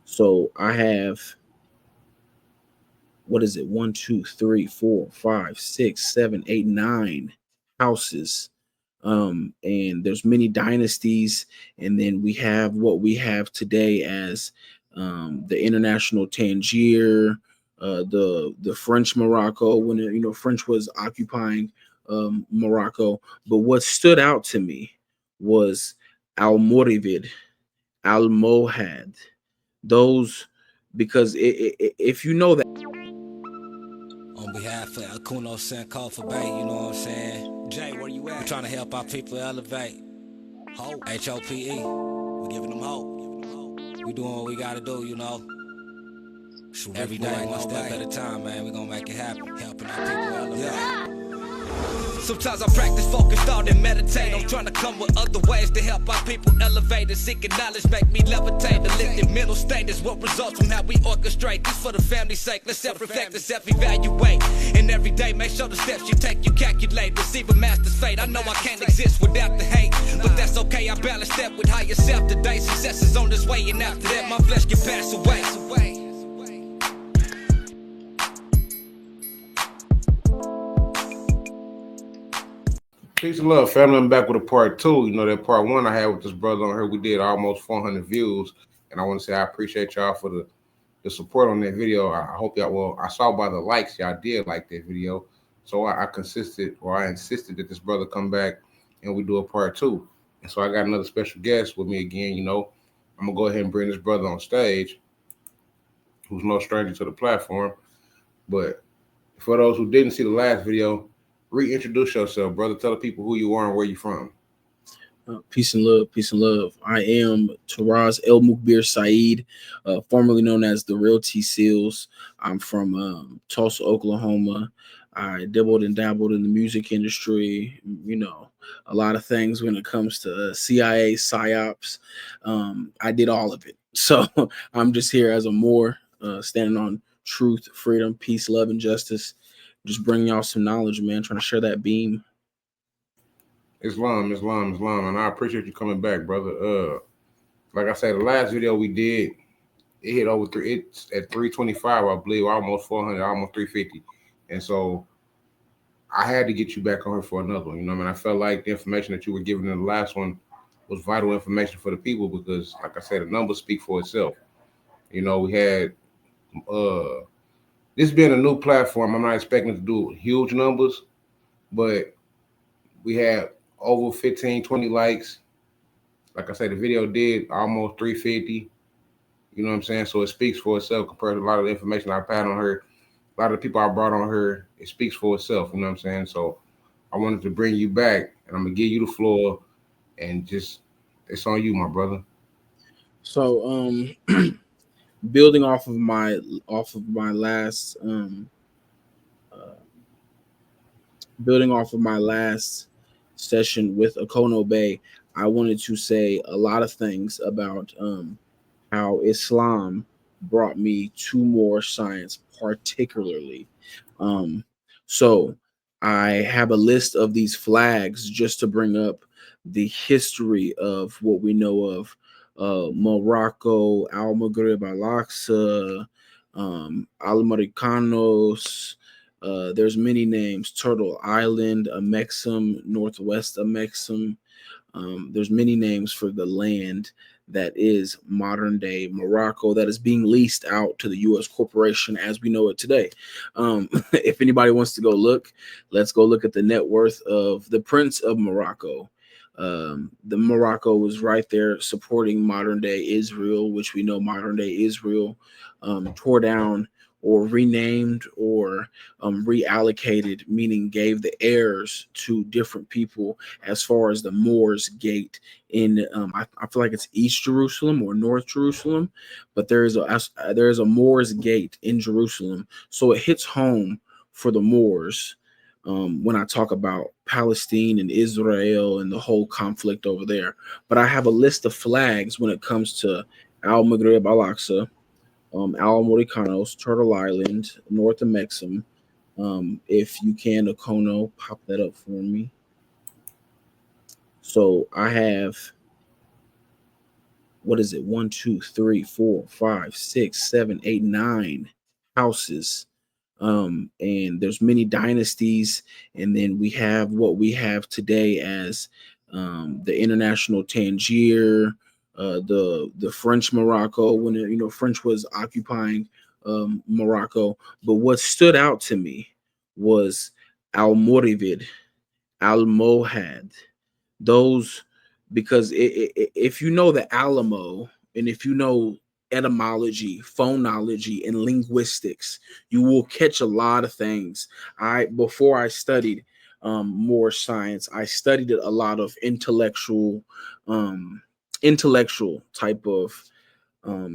So I have, what is it? One, two, three, four, five, six, seven, eight, nine houses. And there's many dynasties, and then we have what we have today as the international Tangier, the French Morocco when French was occupying Morocco. But what stood out to me was Al Morivid, Al Mohad, those, because if you know that. On behalf of Akuno Senko for Bay, you know what I'm saying? Jay, where you at? We're trying to help our people elevate. Hope. HOPE. We're giving them hope. We doing what we gotta do, you know. Every day, one step at a time, man. We gonna make it happen. Helping our people elevate. Yeah. Sometimes I practice focus, thought, and meditate. I'm trying to come with other ways to help our people elevate and seeking knowledge, make me levitate. The lifted mental state is what results from how we orchestrate. This for the family's sake. Let's self-reflect and self-evaluate. And every day, make sure the steps you take, you calculate. Receive a master's fate. I know I can't exist without the hate, but that's okay. I balance that with higher self today. Success is on this way, and after that, my flesh can pass away. Peace and love, family. I'm back with a part two. You know, that part one I had with this brother on here, we did almost 400 views. And I want to say I appreciate y'all for the support on that video. I hope y'all, well, I saw by the likes, y'all did like that video. So I insisted that this brother come back and we do a part two. And so I got another special guest with me again. You know, I'm going to go ahead and bring this brother on stage, who's no stranger to the platform. But for those who didn't see the last video, reintroduce yourself, brother. Tell the people who you are and where you from. Peace and love, peace and love. I am Taraz El Mukbir Saeed, formerly known as the Real T Seals. I'm from Tulsa, Oklahoma. I dabbled in the music industry, a lot of things when it comes to CIA, PSYOPs. I did all of it. So I'm just here as a Moor, standing on truth, freedom, peace, love, and justice. Just bring y'all some knowledge, man. Trying to share that beam. Islam, and I appreciate you coming back, brother. Like I said, the last video we did, it hit over it's at 325, I believe, almost 400, almost 350, and so I had to get you back on here for another one. You know what I mean? I felt like the information that you were giving in the last one was vital information for the people because, like I said, the numbers speak for itself. You know, we had this being a new platform, I'm not expecting to do huge numbers, but we had over 15, 20 likes. Like I said, the video did almost 350. You know what I'm saying? So it speaks for itself compared to a lot of the information I've had on her. A lot of the people I brought on her, it speaks for itself. You know what I'm saying? So I wanted to bring you back, and I'm going to give you the floor, and just, it's on you, my brother. So, building off of my last building off of my last session with Akono Bay, I wanted to say a lot of things about how Islam brought me to Moorish science, particularly. So I have a list of these flags just to bring up the history of what we know of Morocco, Al Maghrib, Al Aqsa, Al Maricanos. There's many names: Turtle Island, Amexem, Northwest Amexem. There's many names for the land that is modern day Morocco that is being leased out to the U.S. corporation as we know it today. If anybody wants to go look, let's go look at the net worth of the Prince of Morocco. The Morocco was right there supporting modern day Israel, which we know modern day Israel tore down or renamed or reallocated, meaning gave the heirs to different people as far as the Moors Gate in, I feel like it's East Jerusalem or North Jerusalem, but there is a Moors Gate in Jerusalem. So it hits home for the Moors when I talk about Palestine and Israel and the whole conflict over there. But I have a list of flags when it comes to Al Maghrib Al Aqsa, Al Moricanos, Turtle Island, North Amexem. If you can, Okono, pop that up for me. So I have what is it? 1, 2, 3, 4, 5, 6, 7, 8, 9 houses. And there's many dynasties, and then we have what we have today as the international Tangier, the French Morocco, when French was occupying Morocco. But what stood out to me was Al Morivid, Al Mohad, those, because if you know the Alamo, and if you know etymology, phonology, and linguistics, you will catch a lot of things. Before I studied Moorish science, I studied a lot of um, intellectual type of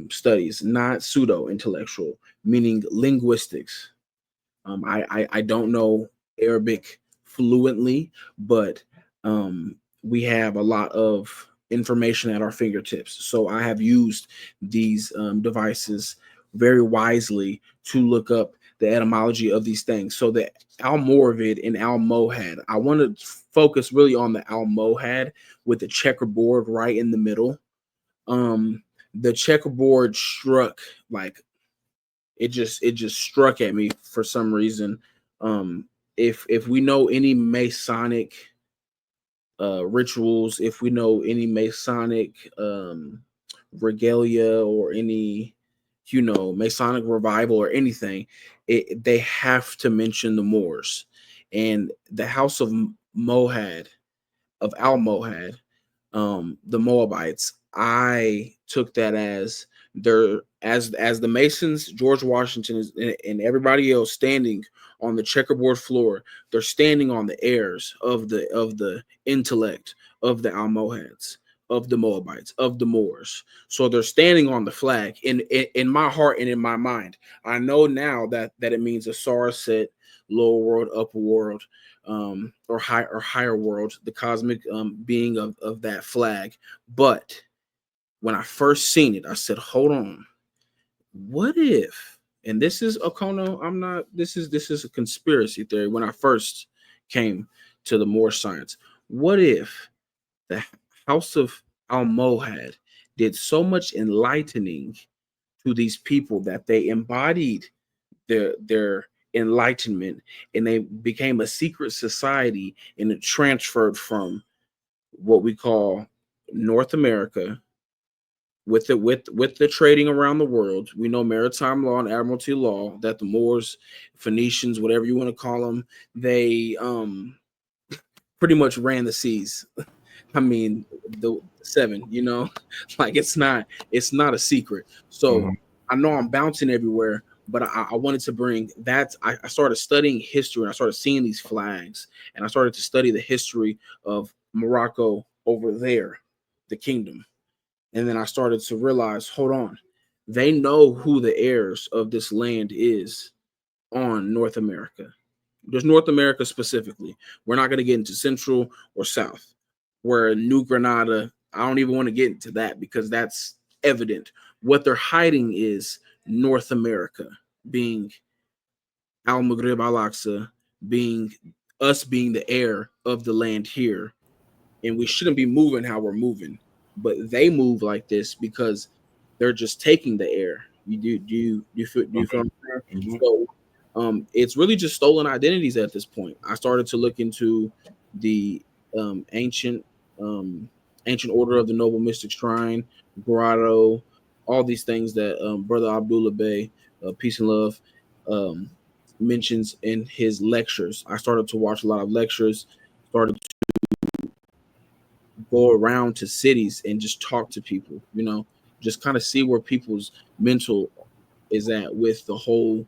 studies, not pseudo intellectual, meaning linguistics. I don't know Arabic fluently, but we have a lot of information at our fingertips. So I have used these devices very wisely to look up the etymology of these things. So the Almoravid and Almohad, I want to focus really on the Almohad with the checkerboard right in the middle. The checkerboard struck like it just struck at me for some reason. If we know any Masonic rituals, if we know any Masonic regalia, or any Masonic revival or anything, they have to mention the Moors and the House of Mohad, of Al Mohad, the Moabites. I took that as they're as the Masons, George Washington and everybody else standing on the checkerboard floor. They're standing on the heirs of the intellect of the Almohads, of the Moabites, of the Moors. So they're standing on the flag. In my heart and in my mind, I know now that it means a Saurset, lower world, upper world, or higher world, the cosmic being of that flag. But when I first seen it, I said, "Hold on, what if?" And this is Okono. I'm not. This is a conspiracy theory. When I first came to the Moorish Science, what if the House of Almohad did so much enlightening to these people that they embodied their enlightenment, and they became a secret society, and it transferred from what we call North America with the trading around the world. We know maritime law and admiralty law, that the Moors, Phoenicians, whatever you want to call them, they pretty much ran the seas. I mean, the seven, like it's not a secret. So Mhm. I know I'm bouncing everywhere, but I wanted to bring that. I started studying history, and I started seeing these flags, and I started to study the history of Morocco over there, the kingdom. And then I started to realize, hold on, they know who the heirs of this land is on North America. There's North America specifically. We're not going to get into Central or South. Where New Granada, I don't even want to get into that because that's evident. What they're hiding is North America, being Al Maghrib Al Aqsa, being us, being the heir of the land here. And we shouldn't be moving how we're moving. But they move like this because they're just taking the air. Do you feel what I'm saying? Mhm. So it's really just stolen identities at this point. I started to look into the um, ancient um, ancient order of the Noble Mystic Shrine, Grotto, all these things that Brother Abdullah Bey, peace and love, um, mentions in his lectures. I started to watch a lot of lectures, started go around to cities and just talk to people, just kind of see where people's mental is at with the whole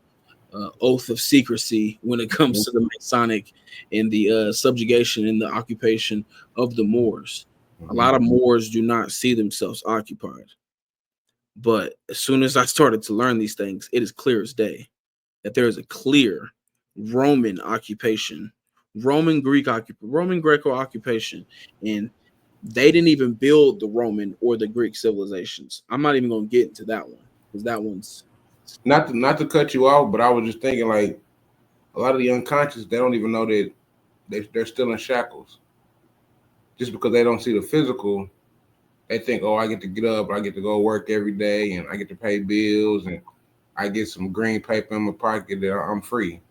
oath of secrecy when it comes to the Masonic and the subjugation and the occupation of the Moors. A Mhm. lot of Moors do not see themselves occupied. But as soon as I started to learn these things, it is clear as day that there is a clear Roman occupation, Roman Greco occupation, and they didn't even build the Roman or the Greek civilizations. I'm not even going to get into that one because that one's Not to cut you off, but I was just thinking like a lot of the unconscious, they don't even know that they're still in shackles just because they don't see the physical. They think, oh, I get to get up, I get to go work every day, and I get to pay bills, and I get some green paper in my pocket that I'm free.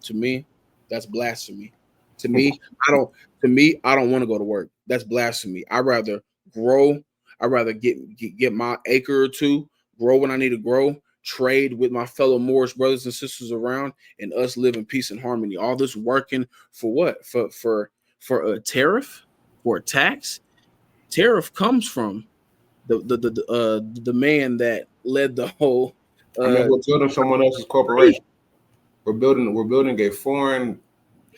To me, that's blasphemy. To me, I don't. To me, I don't want to go to work. That's blasphemy. I rather grow. I rather get my acre or two, grow when I need to grow, trade with my fellow Moorish brothers and sisters around, and us live in peace and harmony. All this working for what? For a tariff, for a tax. Tariff comes from the man that led the whole. I mean, Uh, we're building someone else's corporation. We're building a foreign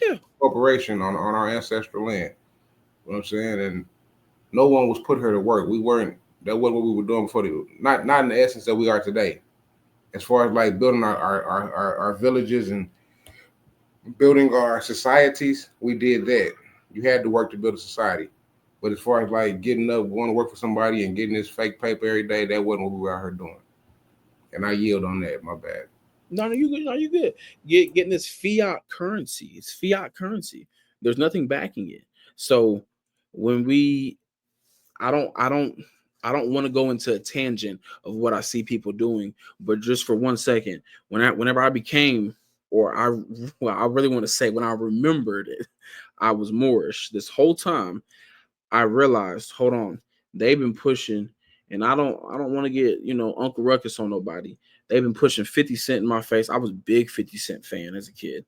yeah, corporation on our ancestral land. You know what I'm saying? And no one was put here to work. We weren't. That wasn't what we were doing before. Not in the essence that we are today. As far as like building our villages and building our societies, we did that. You had to work to build a society. But as far as like getting up, going to work for somebody and getting this fake paper every day, that wasn't what we were out here doing. And I yield on that. My bad. no, you good. No, you good. Getting this fiat currency. It's fiat currency. There's nothing backing it. So when I don't want to go into a tangent of what I see people doing, but just for 1 second, whenever I became, I really want to say when I remembered it, I was Moorish. This whole time, I realized, hold on, they've been pushing, and I don't want to get Uncle Ruckus on nobody. They've been pushing 50 Cent in my face. I was a big 50 Cent fan as a kid.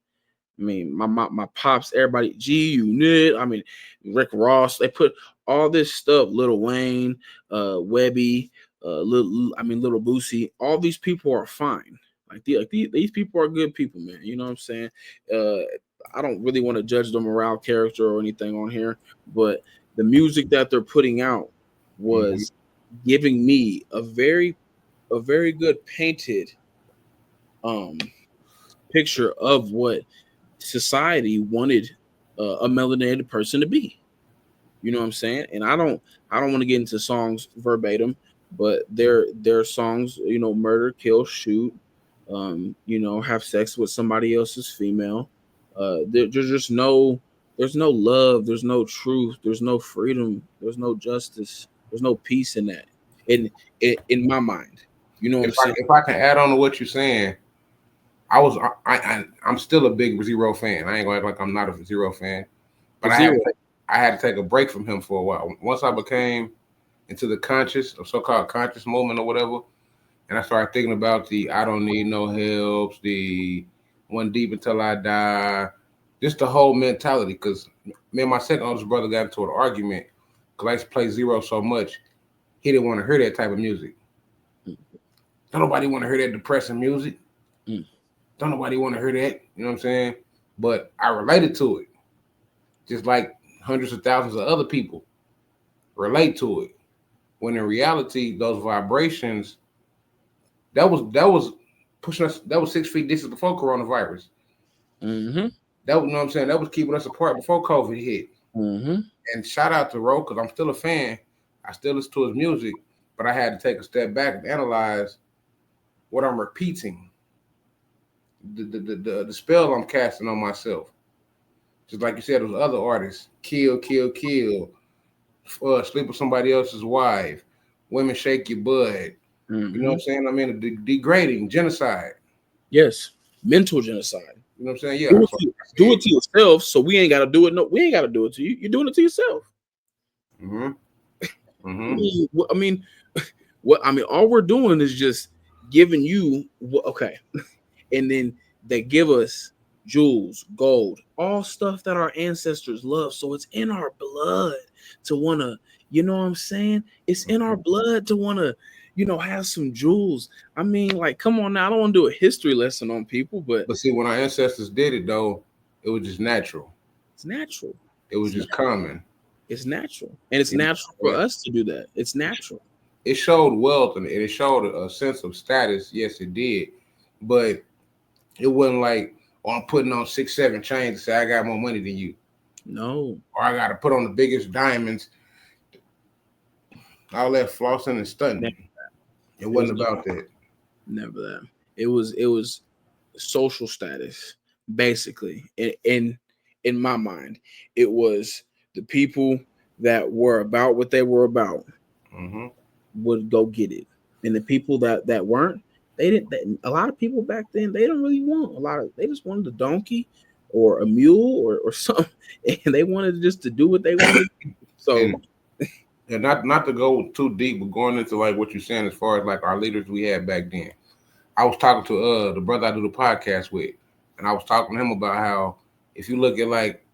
I mean, my pops, everybody, G Unit. I mean, Rick Ross. They put all this stuff. Lil Wayne, Webby, Little Boosie. All these people are fine. These people are good people, man. You know what I'm saying? Uh, I don't really want to judge the morale, character, or anything on here, but the music that they're putting out Mm-hmm. was giving me a very good painted um picture of what society wanted a melanated person to be. You know what I'm saying? And I don't want to get into songs verbatim, but their songs, murder, kill, shoot, have sex with somebody else's female. There's no love, there's no truth, there's no freedom, there's no justice, there's no peace in that. In my mind. You know what I'm If I saying? if I can add on to what you're saying, I'm still a big Zero fan. I ain't gonna act like I'm not a Zero fan, but Zero. I had to take a break from him for a while. Once I became into the conscious or so-called conscious moment or whatever, and I started thinking about the I don't need no help, the one deep until I die, just the whole mentality. Because me and my second oldest brother got into an argument because I used to play Zero so much, he didn't want to hear that type of music. Don't nobody want to hear that depressing music. Mm. Don't nobody want to hear that. You know what I'm saying? But I related to it, just like hundreds of thousands of other people relate to it. When in reality, those vibrations that was pushing us. That was 6 feet distance before coronavirus. Mm-hmm. That was, you know what I'm saying? That was keeping us apart before COVID hit. Mm-hmm. And shout out to Ro, because I'm still a fan. I still listen to his music, but I had to take a step back and analyze what I'm repeating, the spell I'm casting on myself. Just like you said, those other artists, kill, kill, kill, sleep with somebody else's wife, women shake your butt. You know what Mm-hmm. I'm saying? I mean, degrading, genocide. Yes. Mental genocide. You know what I'm saying? Yeah, Do it that's what to, I do said. it to yourself, so we ain't got to do it. No, we ain't got to do it to you. You're doing it to yourself. Mm-hmm. I Mm-hmm. mean, all we're doing is just giving you okay, and then they give us jewels, gold, all stuff that our ancestors love. So it's in our blood to wanna, you know what I'm saying? It's in our blood to wanna, have some jewels. I mean, like, come on now. I don't want to do a history lesson on people, but But see, when our ancestors did it, though, it was just natural. it's natural. It was It's just natural. common. It's natural, and it's It, natural for us to do that. It's natural. it showed wealth and it showed a sense of status. Yes, it did. But it wasn't like, oh, I'm putting on 6, 7 chains to say I got more money than you. No, Or I got to put on the biggest diamonds, all that flossing and ne- stunting. It it was wasn't about that. never that. It was social status, basically. In my mind, it was the people that were about what they were about. would go get it, and the people that weren't, they didn't. A lot of people back then, they don't really want a lot of. They just wanted a donkey or a mule or something, and they wanted just to do what they wanted. So, and not to go too deep, but going into like what you're saying as far as like our leaders we had back then. I was talking to the brother I do the podcast with, and I was talking to him about how if you look at like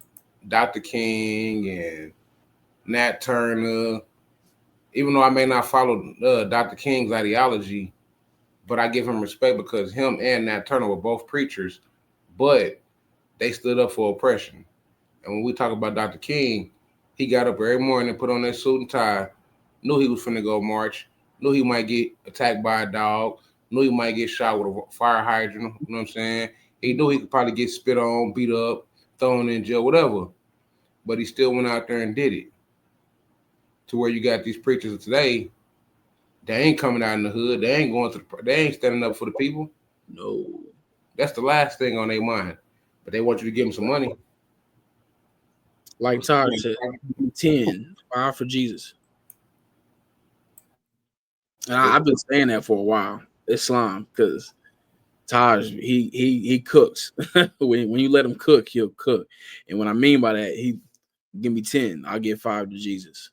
Dr. King and Nat Turner, even though I may not follow Dr. King's ideology, but I give him respect because him and Nat Turner were both preachers, but they stood up for oppression. And when we talk about Dr. King, he got up every morning and put on that suit and tie, knew he was finna go march, knew he might get attacked by a dog, knew he might get shot with a fire hydrant, you know what I'm saying? He knew he could probably get spit on, beat up, thrown in jail, whatever. But he still went out there and did it. To where you got these preachers of today, they ain't coming out in the hood. They ain't going to. They ain't standing up for the people. No, that's the last thing on their mind. But they want you to give them some money. Like Todd said, 10, 5 for Jesus. And I've been saying that for a while. Islam, because Taj he cooks. when you let him cook, he'll cook. And what I mean by that, he give me 10, I'll give 5 to Jesus.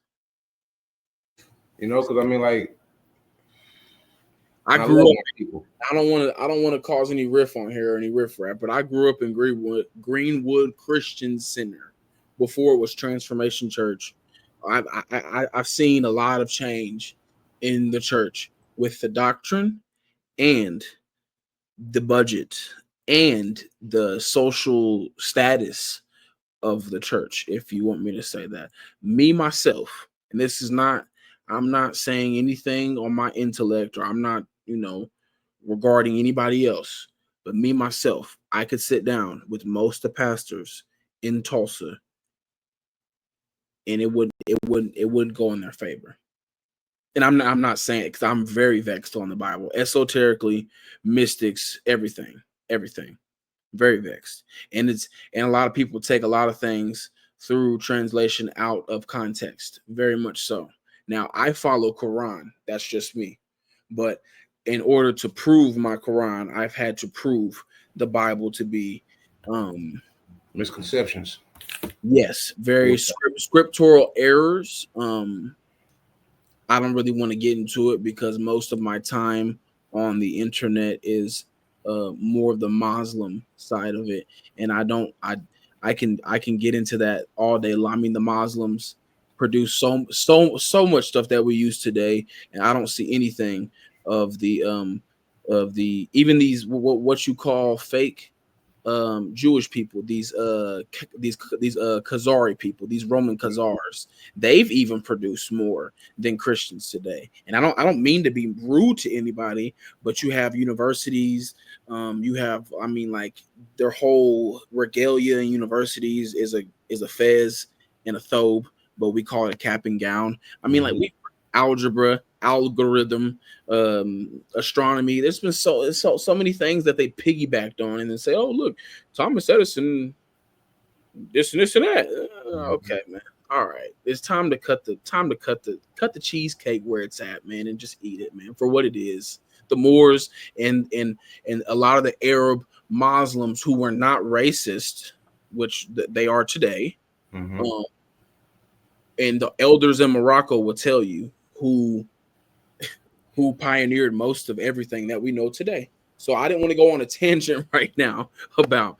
You know, because I mean, like, I grew up. I don't want to cause any riff on here or any riff rap, but I grew up in Greenwood Christian Center before it was Transformation Church. I've seen a lot of change in the church with the doctrine and the budget and the social status of the church, if you want me to say that. Me, myself, and this is not, I'm not saying anything on my intellect, or I'm not, regarding anybody else, but me, myself, I could sit down with most of the pastors in Tulsa and it wouldn't go in their favor. And I'm not saying it because I'm very vexed on the Bible, esoterically, mystics, everything, very vexed. And a lot of people take a lot of things through translation out of context, very much so. Now I follow Quran, that's just me, but in order to prove my Quran, I've had to prove the Bible to be misconceptions. Yes, very scriptural errors. I don't really want to get into it because most of my time on the internet is more of the Muslim side of it, and I can get into that all day long. I mean, the Muslims produce so much stuff that we use today, and I don't see anything of the even these what you call fake Jewish people, these Khazari people, these Roman Khazars, they've even produced more than Christians today. And I don't mean to be rude to anybody, but you have universities, you have, I mean, like their whole regalia in universities is a fez and a thobe, but we call it a cap and gown. I mean, like we algebra, algorithm, astronomy. There's been so many things that they piggybacked on and then say, oh, look, Thomas Edison, this and this and that. Okay, man. All right. It's time to cut the cheesecake where it's at, man, and just eat it, man, for what it is. The Moors and a lot of the Arab Muslims who were not racist, which they are today. And the elders in Morocco will tell you who pioneered most of everything that we know today. So I didn't want to go on a tangent right now about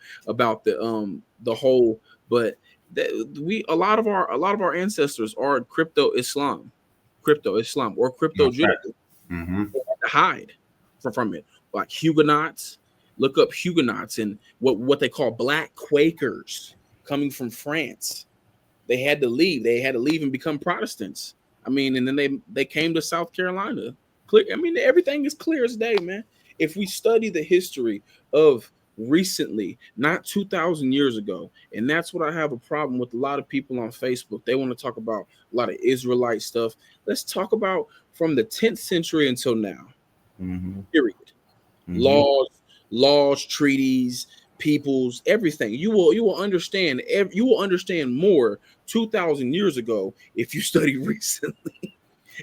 the whole, but a lot of our ancestors are crypto Islam or crypto Judaism. To hide from it, like Huguenots. Look up Huguenots and what they call Black Quakers coming from France. They had to leave and become Protestants. I mean, and then they came to South Carolina. Clear. I mean, everything is clear as day, man. If we study the history of recently, not 2,000 years ago, and that's what I have a problem with a lot of people on Facebook. They want to talk about a lot of Israelite stuff. Let's talk about from the 10th century until now. Period. Laws, treaties, peoples, everything. You will understand. You will understand more 2,000 years ago if you study recently.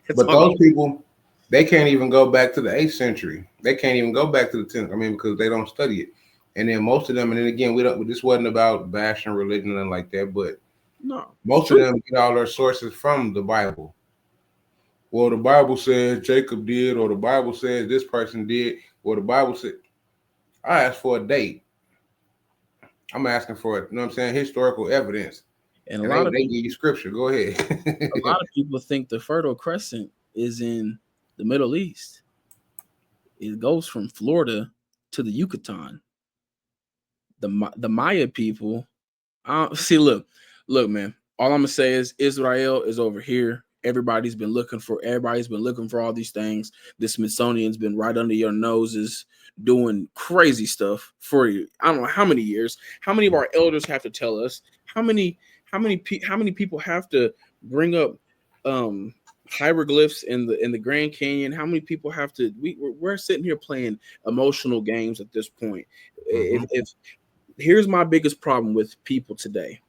It's But all those people, they can't even go back to the 8th century. They can't even go back to the 10th. I mean, because they don't study it. And then most of them, and then again, we don't. This wasn't about bashing religion and like that, but no. It's most of true. them get all their sources from the Bible. Well, the Bible says Jacob did, or the Bible says this person did, or the Bible said. I asked for a date. I'm asking for it. You know what I'm saying? Historical evidence, And a and lot of they give people, you scripture. Go ahead. a lot of people think the Fertile Crescent is in the Middle East. It goes from Florida to the Yucatan. The Maya people. See, look, man. All I'm gonna say is Israel is over here. Everybody's been looking for. Everybody's been looking for all these things. The Smithsonian's been right under your noses, doing crazy stuff for you. I don't know how many years. How many of our elders have to tell us? How many people have to bring up hieroglyphs in the Grand Canyon? How many people have to? We're sitting here playing emotional games at this point. If here's my biggest problem with people today.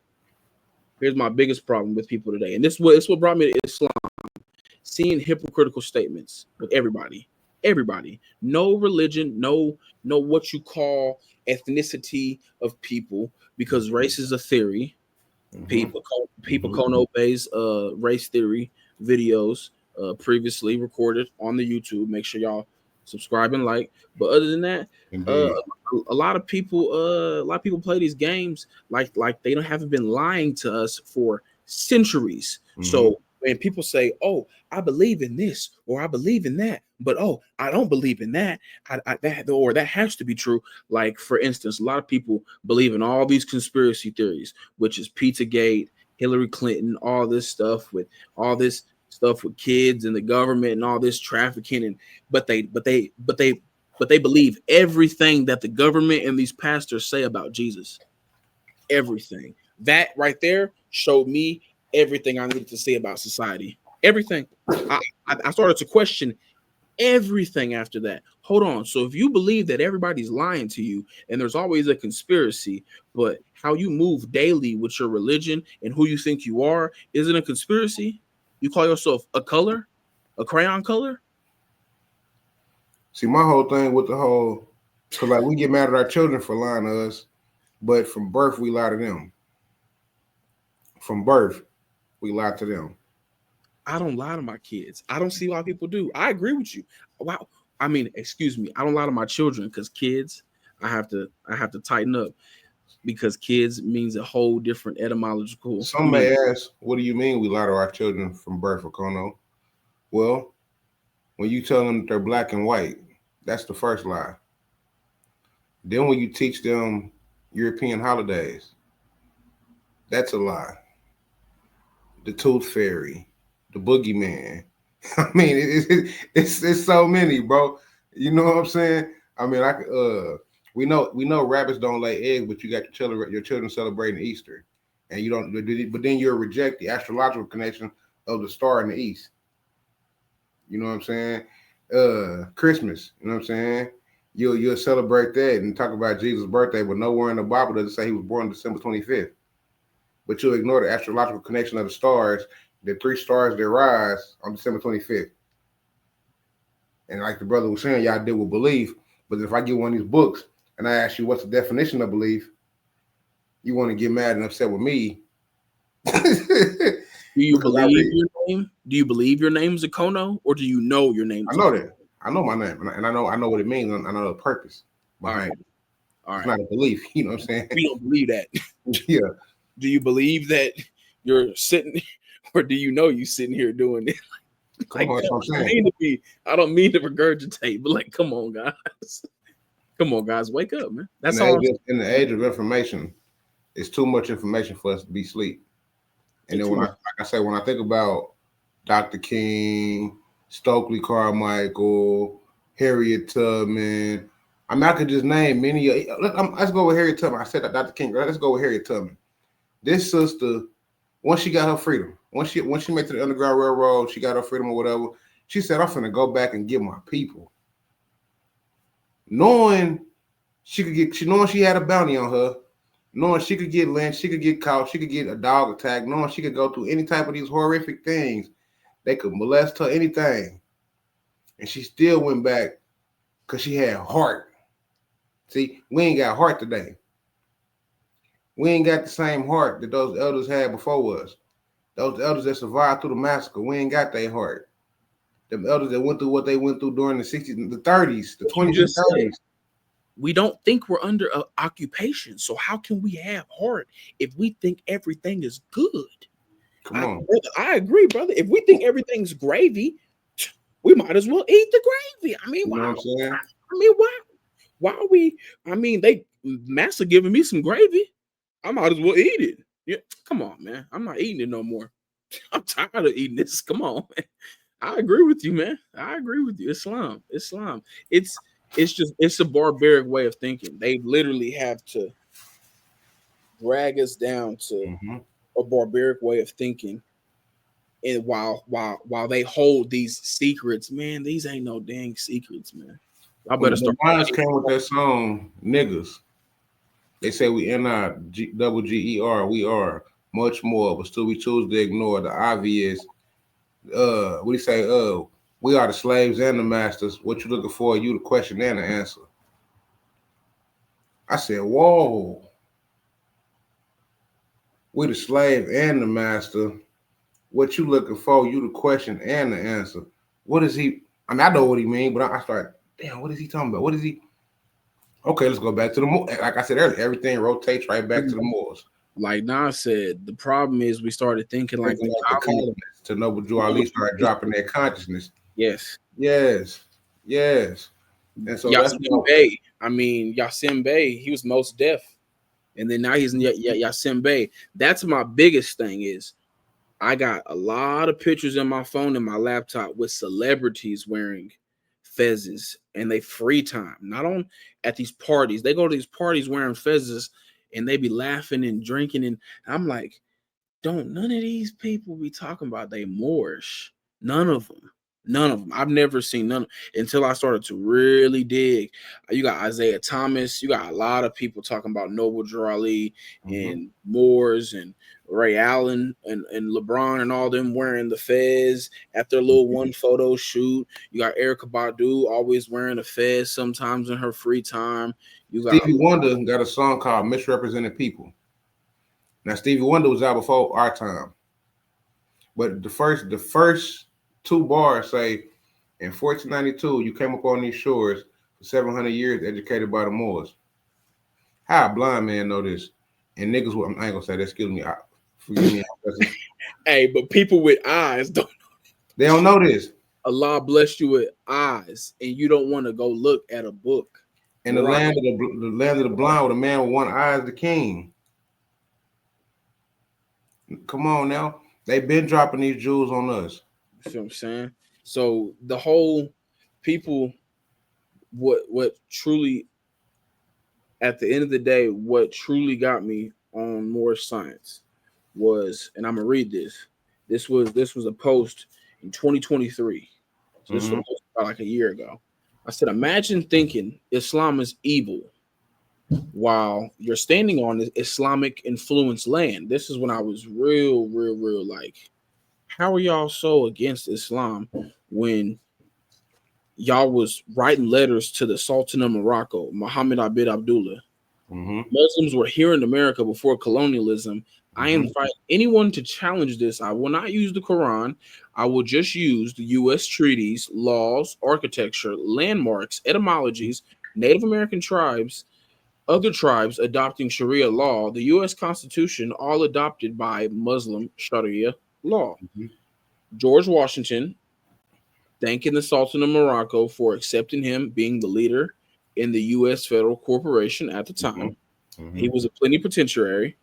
Here's my biggest problem with people today, and it's what brought me to Islam. Seeing hypocritical statements with everybody, no religion, no what you call ethnicity of people, because race is a theory. People Kono Bay's race theory videos previously recorded on the YouTube. Make sure y'all subscribe and like. But other than that, uh, Indeed. a lot of people play these games like they don't haven't been lying to us for centuries. So when people say, "Oh, I believe in this," or "I believe in that," but "Oh, I don't believe in that," that has to be true. Like for instance, a lot of people believe in all these conspiracy theories, which is Pizzagate, Hillary Clinton, all this stuff with kids and the government and all this trafficking, and but they believe everything that the government and these pastors say about Jesus. Everything. That right there showed me everything I needed to say about society. Everything. I started to question everything after that. Hold on. So if you believe that everybody's lying to you and there's always a conspiracy, but how you move daily with your religion and who you think you are isn't a conspiracy? You call yourself a color, a crayon color? See, my whole thing with the whole, because like we get mad at our children for lying to us, but from birth we lie to them. From birth, we lie to them. I don't lie to my kids. I don't see why people do. I agree with you. Wow. I mean, excuse me. I don't lie to my children because kids, I have to tighten up because kids means a whole different etymological Some meaning. may ask, what do you mean we lie to our children from birth, Okono? Well, when you tell them that they're black and white, that's the first lie. Then when you teach them European holidays, that's a lie. The tooth fairy, the boogeyman. I mean, it's so many, bro. You know what I'm saying? I mean, we know rabbits don't lay eggs, but you got your children celebrating Easter, and you don't. But then you'll reject the astrological connection of the star in the east. You know what I'm saying? Christmas. You know what I'm saying? You'll celebrate that and talk about Jesus' birthday, but nowhere in the Bible does it say he was born December 25th. But you'll ignore the astrological connection of the stars, the 3 stars that rise on December 25th. And like the brother was saying, y'all deal with belief. But if I get one of these books and I ask you what's the definition of belief, you want to get mad and upset with me. Do you believe your name? Do you believe your name's Akono, or do you know your name's I know Akono? that. I know my name, and I know what it means. And I know the purpose behind it. All It's right. not a belief. You know what I'm saying? We don't believe that. Yeah. Do you believe that you're sitting, or do you know you sitting here doing it? Come on, that's what I'm saying. I don't mean to regurgitate, but like, come on, guys. Come on, guys, wake up, man. That's all. In the age of information, it's too much information for us to be asleep. And then like I say, when I think about Dr. King, Stokely Carmichael, Harriet Tubman, I mean, I could just name many. Let's go with Harriet Tubman. I said that Dr. King. Let's go with Harriet Tubman. This sister, once she got her freedom, once she made to the Underground Railroad, she got her freedom or whatever. She said, "I'm finna go back and get my people." Knowing knowing she had a bounty on her, knowing she could get lynched, she could get caught, she could get a dog attack, knowing she could go through any type of these horrific things. They could molest her, anything. And she still went back because she had heart. See, we ain't got heart today. We ain't got the same heart that those elders had before us. Those elders that survived through the massacre, we ain't got their heart. Them elders that went through what they went through during the 60s, the 30s, the 20s and 30s. We don't think we're under occupation. So how can we have heart if we think everything is good? Come on. Brother, I agree, brother. If we think everything's gravy, we might as well eat the gravy. I mean, You know what I'm saying? I mean, why are we? I mean, they master giving me some gravy. I might as well eat it. Yeah, come on, man. I'm not eating it no more. I'm tired of eating this. Come on, man. I agree with you, man. I agree with you. Islam. It's just it's a barbaric way of thinking. They literally have to drag us down to a barbaric way of thinking. And while they hold these secrets, man, these ain't no dang secrets, man. I better start. The Lions came with that song, niggas. They say we double GER, we are much more, but still we choose to ignore the obvious. What do you say? We are the slaves and the masters. What you looking for? You the question and the answer. I said, whoa. We the slave and the master. What you looking for? You the question and the answer. What is he? I mean, I know what he mean, but I start, damn, what is he talking about? What is he? Okay, let's go back to the Moors. Like I said earlier, everything rotates right back to the Moors. Like Nas said, the problem is we started thinking like the colonists. To Noble Drew Ali started dropping their consciousness. Yes. And so Yasin Bey, I mean, Yasin Bey, he was most deaf. And then now he's Yasin Bey. That's my biggest thing is I got a lot of pictures in my phone and my laptop with celebrities wearing fezzes and they free time. Not on at these parties. They go to these parties wearing fezzes and they be laughing and drinking. And I'm like, don't none of these people be talking about they Moorish. None of them. I've never seen none until I started to really dig. You got Isaiah Thomas. You got a lot of people talking about Noble Drew Ali and Moors and Ray Allen and LeBron and all them wearing the fez at their little one photo shoot. You got Erykah Badu always wearing a fez sometimes in her free time. You got Stevie Wonder got a song called Misrepresented People. Now Stevie Wonder was out before our time. But the first two bars say, in 1492, you came upon these shores for 700 years, educated by the Moors. How a blind man know this? And niggas, I ain't gonna say that. Excuse me. Forgive me. Hey, but people with eyes don't. They don't know this. Allah blessed you with eyes, and you don't want to go look at a book. In the land of the blind, with a man with one eye is the king. Come on now. They've been dropping these jewels on us. You see what I'm saying? So the whole people, what truly, at the end of the day, what truly got me on Moorish Science was, and I'm gonna read this. This was a post in 2023. So this was about like a year ago. I said, imagine thinking Islam is evil while you're standing on Islamic influenced land. This is when I was real like, how are y'all so against Islam when y'all was writing letters to the Sultan of Morocco, Muhammad Abid Abdullah? Muslims were here in America before colonialism. I invite anyone to challenge this. I will not use the Quran. I will just use the U.S. treaties, laws, architecture, landmarks, etymologies, Native American tribes, other tribes adopting Sharia law, the U.S. Constitution, all adopted by Muslim Sharia law. George Washington thanking the Sultan of Morocco for accepting him being the leader in the U.S. federal corporation at the time. He was a plenipotentiary.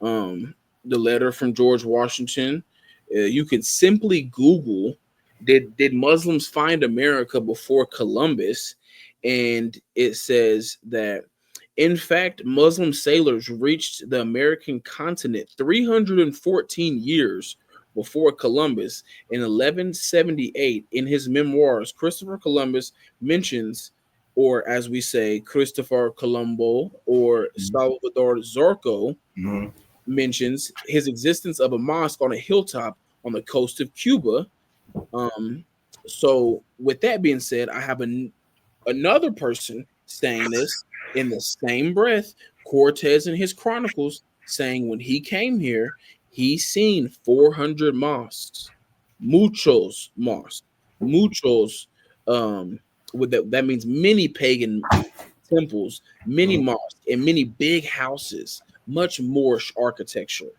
The letter from George Washington, you could simply Google, did Muslims find America before Columbus? And it says that, in fact, Muslim sailors reached the American continent 314 years before Columbus. In 1178, in his memoirs, Christopher Columbus mentions, or as we say, Christopher Colombo or Salvador Zorco mentions his existence of a mosque on a hilltop on the coast of Cuba So with that being said, I have another person saying this in the same breath. Cortez in his chronicles saying when he came here, he seen 400 mosques, muchos. With that means many pagan temples, many mosques, and many big houses, much Moorish architecture.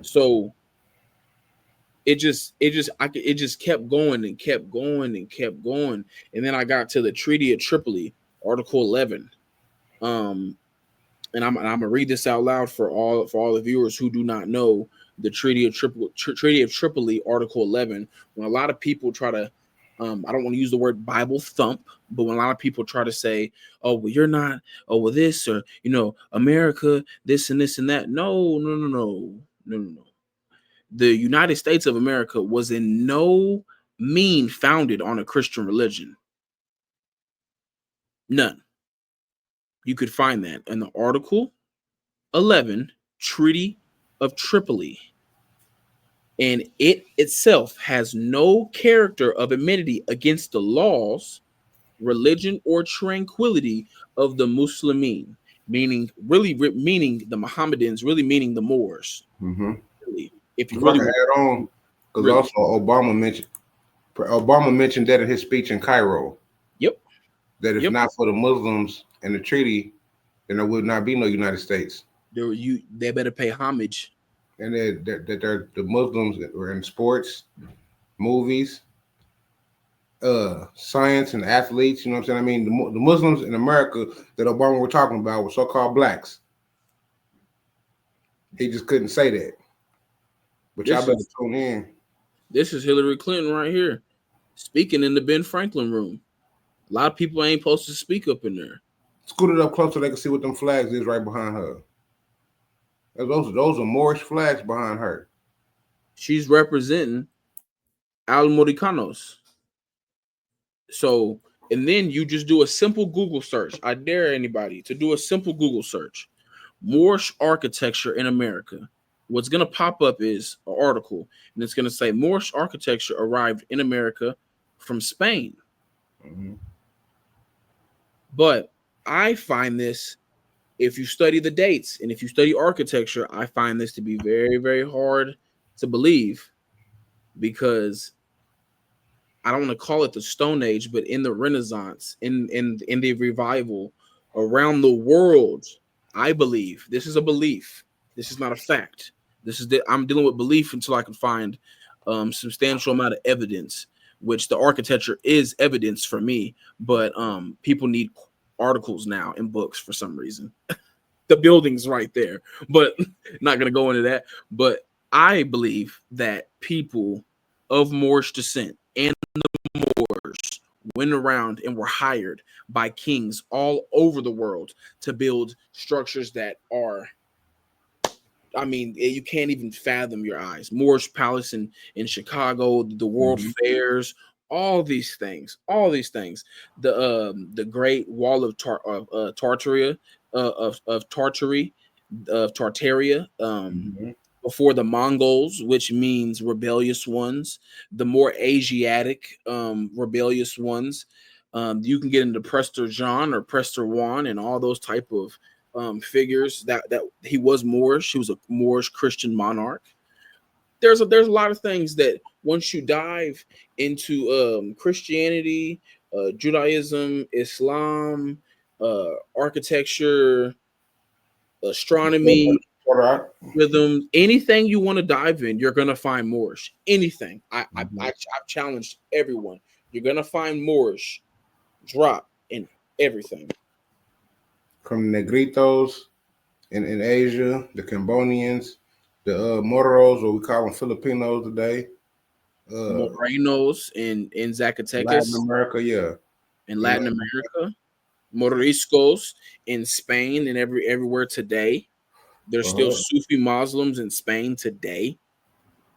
So it just kept going and kept going and kept going, and then I got to the Treaty of Tripoli, Article 11. Um, and I'm gonna read this out loud for all the viewers who do not know the Treaty of Tripoli, Article 11. When a lot of people try to I don't want to use the word Bible thump, but when a lot of people try to say, "Oh, well, you're not," "Oh, well, this," or America, this and this and that. No, no, no, no, no, no, no. The United States of America was in no mean founded on a Christian religion. None. You could find that in the Article 11 Treaty of Tripoli. And it itself has no character of amenity against the laws, religion, or tranquility of the Muslimin, meaning meaning the Mohammedans, really meaning the Moors. Mm-hmm. Really, if you If I really can add on, because really, also Obama mentioned that in his speech in Cairo. yep, That if yep. not for the Muslims and the treaty, then there would not be no United States. They better pay homage. And that they're the Muslims were in sports, movies, science, and athletes. You know what I'm saying? I mean, the Muslims in America that Obama were talking about were so-called blacks. He just couldn't say that. But y'all better tune in. This is Hillary Clinton right here, speaking in the Ben Franklin room. A lot of people ain't supposed to speak up in there. Scoot it up close so they can see what them flags is right behind her. Those are Moorish flags behind her. She's representing Al Moricanos. So, and then you just do a simple Google search. I dare anybody to do a simple Google search. Moorish architecture in America. What's going to pop up is an article, and it's going to say Moorish architecture arrived in America from Spain. Mm-hmm. But I find this, if you study the dates and if you study architecture, I find this to be very, very hard to believe, because I don't want to call it the Stone Age, but in the Renaissance, in the revival around the world, I believe, this is a belief. This is not a fact. I'm dealing with belief until I can find substantial amount of evidence, which the architecture is evidence for me. But people need articles now and books for some reason. The building's right there, but not going to go into that. But I believe that people of Moorish descent and the Moors went around and were hired by kings all over the world to build structures that are, I mean, you can't even fathom your eyes. Moorish Palace in Chicago, the World Fairs, all these things. The Great Wall of Tartaria, of Tartaria, before the Mongols, which means rebellious ones, the more Asiatic rebellious ones. You can get into Prester John or Prester Juan and all those type of figures that he was Moorish. He was a Moorish Christian monarch. There's a lot of things that once you dive into Christianity, Judaism, Islam, architecture, astronomy, rhythm, anything you want to dive in, you're gonna find Moorish. Anything. I've challenged everyone. You're gonna find Moorish drop in everything. From the Negritos in Asia, the Cambodians, the Moros, or we call them Filipinos today. Morenos in Zacatecas, Latin America, yeah. In Latin America, Moriscos in Spain, and everywhere today. There's still Sufi Muslims in Spain today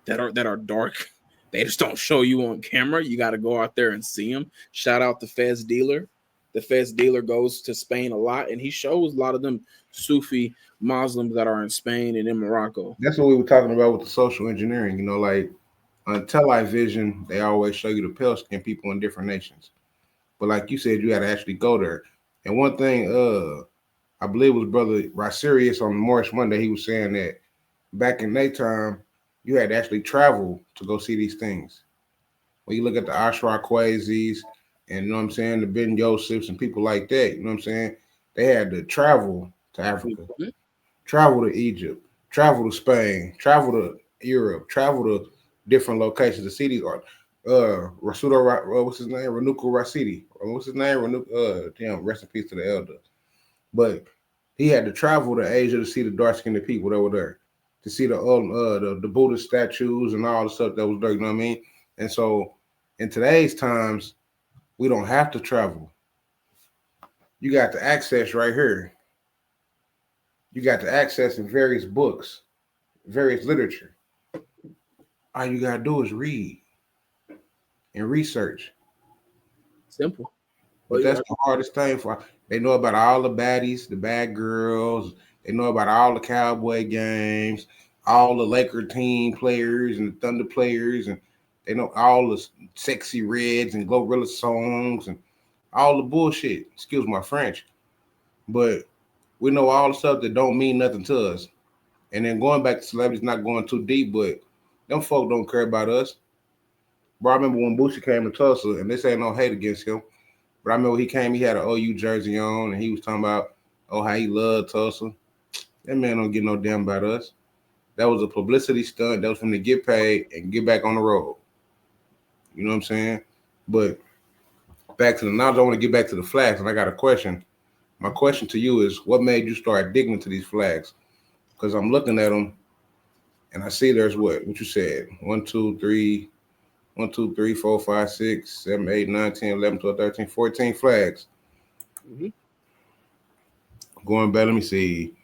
that are dark. They just don't show you on camera. You got to go out there and see them. Shout out the Fez dealer. The Fez dealer goes to Spain a lot, and he shows a lot of them Sufi Muslims that are in Spain and in Morocco. That's what we were talking about with the social engineering. You know, like on television, they always show you the pale skin people in different nations. But like you said, you got to actually go there. And one thing, I believe it was Brother Rosarius on Moorish Monday, he was saying that back in their time, you had to actually travel to go see these things. When you look at the Ashra Kwazis and you know what I'm saying, the Ben Josephs and people like that, you know what I'm saying, they had to travel to Africa, travel to Egypt, travel to Spain, travel to Europe, travel to different locations to see these art. Rasudo, what's his name? Renuku Rasidi. What's his name? Damn, rest in peace to the elder. But he had to travel to Asia to see the dark skinned people that were there, to see the Buddhist statues and all the stuff that was there. You know what I mean? And so, in today's times, we don't have to travel. You got the access right here. You got the access in various books, various literature. All you gotta do is read and research. Simple. But that's the hardest thing for. They know about all the baddies, the bad girls. They know about all the Cowboy games, all the Laker team players and the Thunder players, and they know all the sexy Reds and Glorilla songs and all the bullshit. Excuse my French, but we know all the stuff that don't mean nothing to us. And then going back to celebrities, not going too deep, but them folk don't care about us. Bro, I remember when Boosie came to Tulsa, and this ain't no hate against him. But I remember he came, he had an OU jersey on, and he was talking about, oh, how he loved Tulsa. That man don't get no damn about us. That was a publicity stunt. That was for him to get paid and get back on the road. You know what I'm saying? But back to the knowledge, I want to get back to the flags, and I got a question. My question to you is, what made you start digging into these flags? Because I'm looking at them, and I see there's what you said. 1, 2, 3, 1, 2, 3, 4, 5, 6, 7, 8, 9, 10, 11, 12, 13, 14 flags. Mm-hmm. Going back, let me see.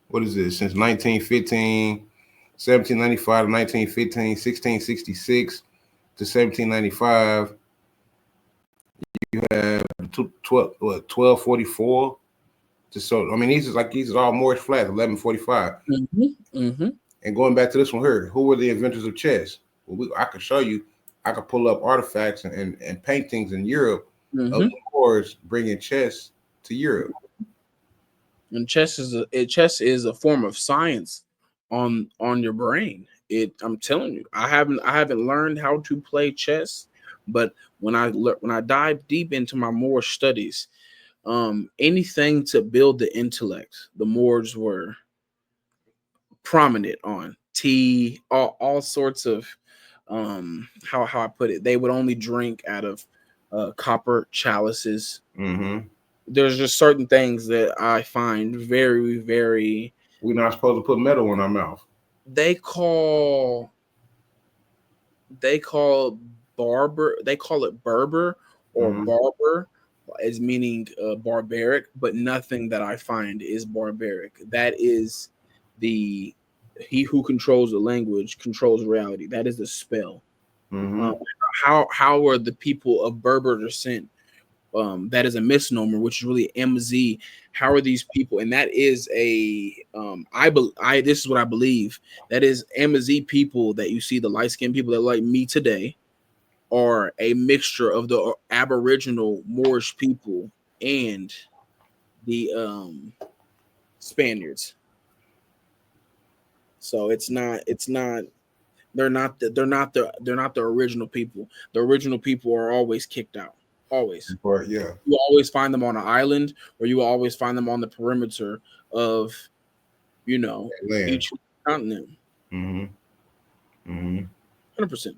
What is this? Since 1915, 1795 to 1915, 1666 to 1795. You have 1244. So I mean, these are all Moorish flags, 1145. Mm-hmm. Mm-hmm. And going back to this one here, who were the inventors of chess? Well, I could show you. I could pull up artifacts and paintings in Europe of the Moors bringing chess to Europe. And chess is a form of science on your brain. I'm telling you, I haven't learned how to play chess, but when I dive deep into my Moorish studies, anything to build the intellect, the Moors were prominent on. All sorts of how I put it, they would only drink out of copper chalices. Mm-hmm. There's just certain things that I find very, very. We're not supposed to put metal in our mouth. They call barber. They call it Berber or barber, as meaning barbaric. But nothing that I find is barbaric. That is he who controls the language controls reality. That is the spell. Mm-hmm. How are the people of Berber descent? That is a misnomer, which is really MZ. How are these people? And that is this is what I believe. That is MZ people that you see, the light skinned people that like me today, are a mixture of the Aboriginal Moorish people and the Spaniards. So they're not the original people. The original people are always kicked out. Always. Yeah. You always find them on an island, or you will always find them on the perimeter of, each continent. Mm-hmm. Mm-hmm. 100%.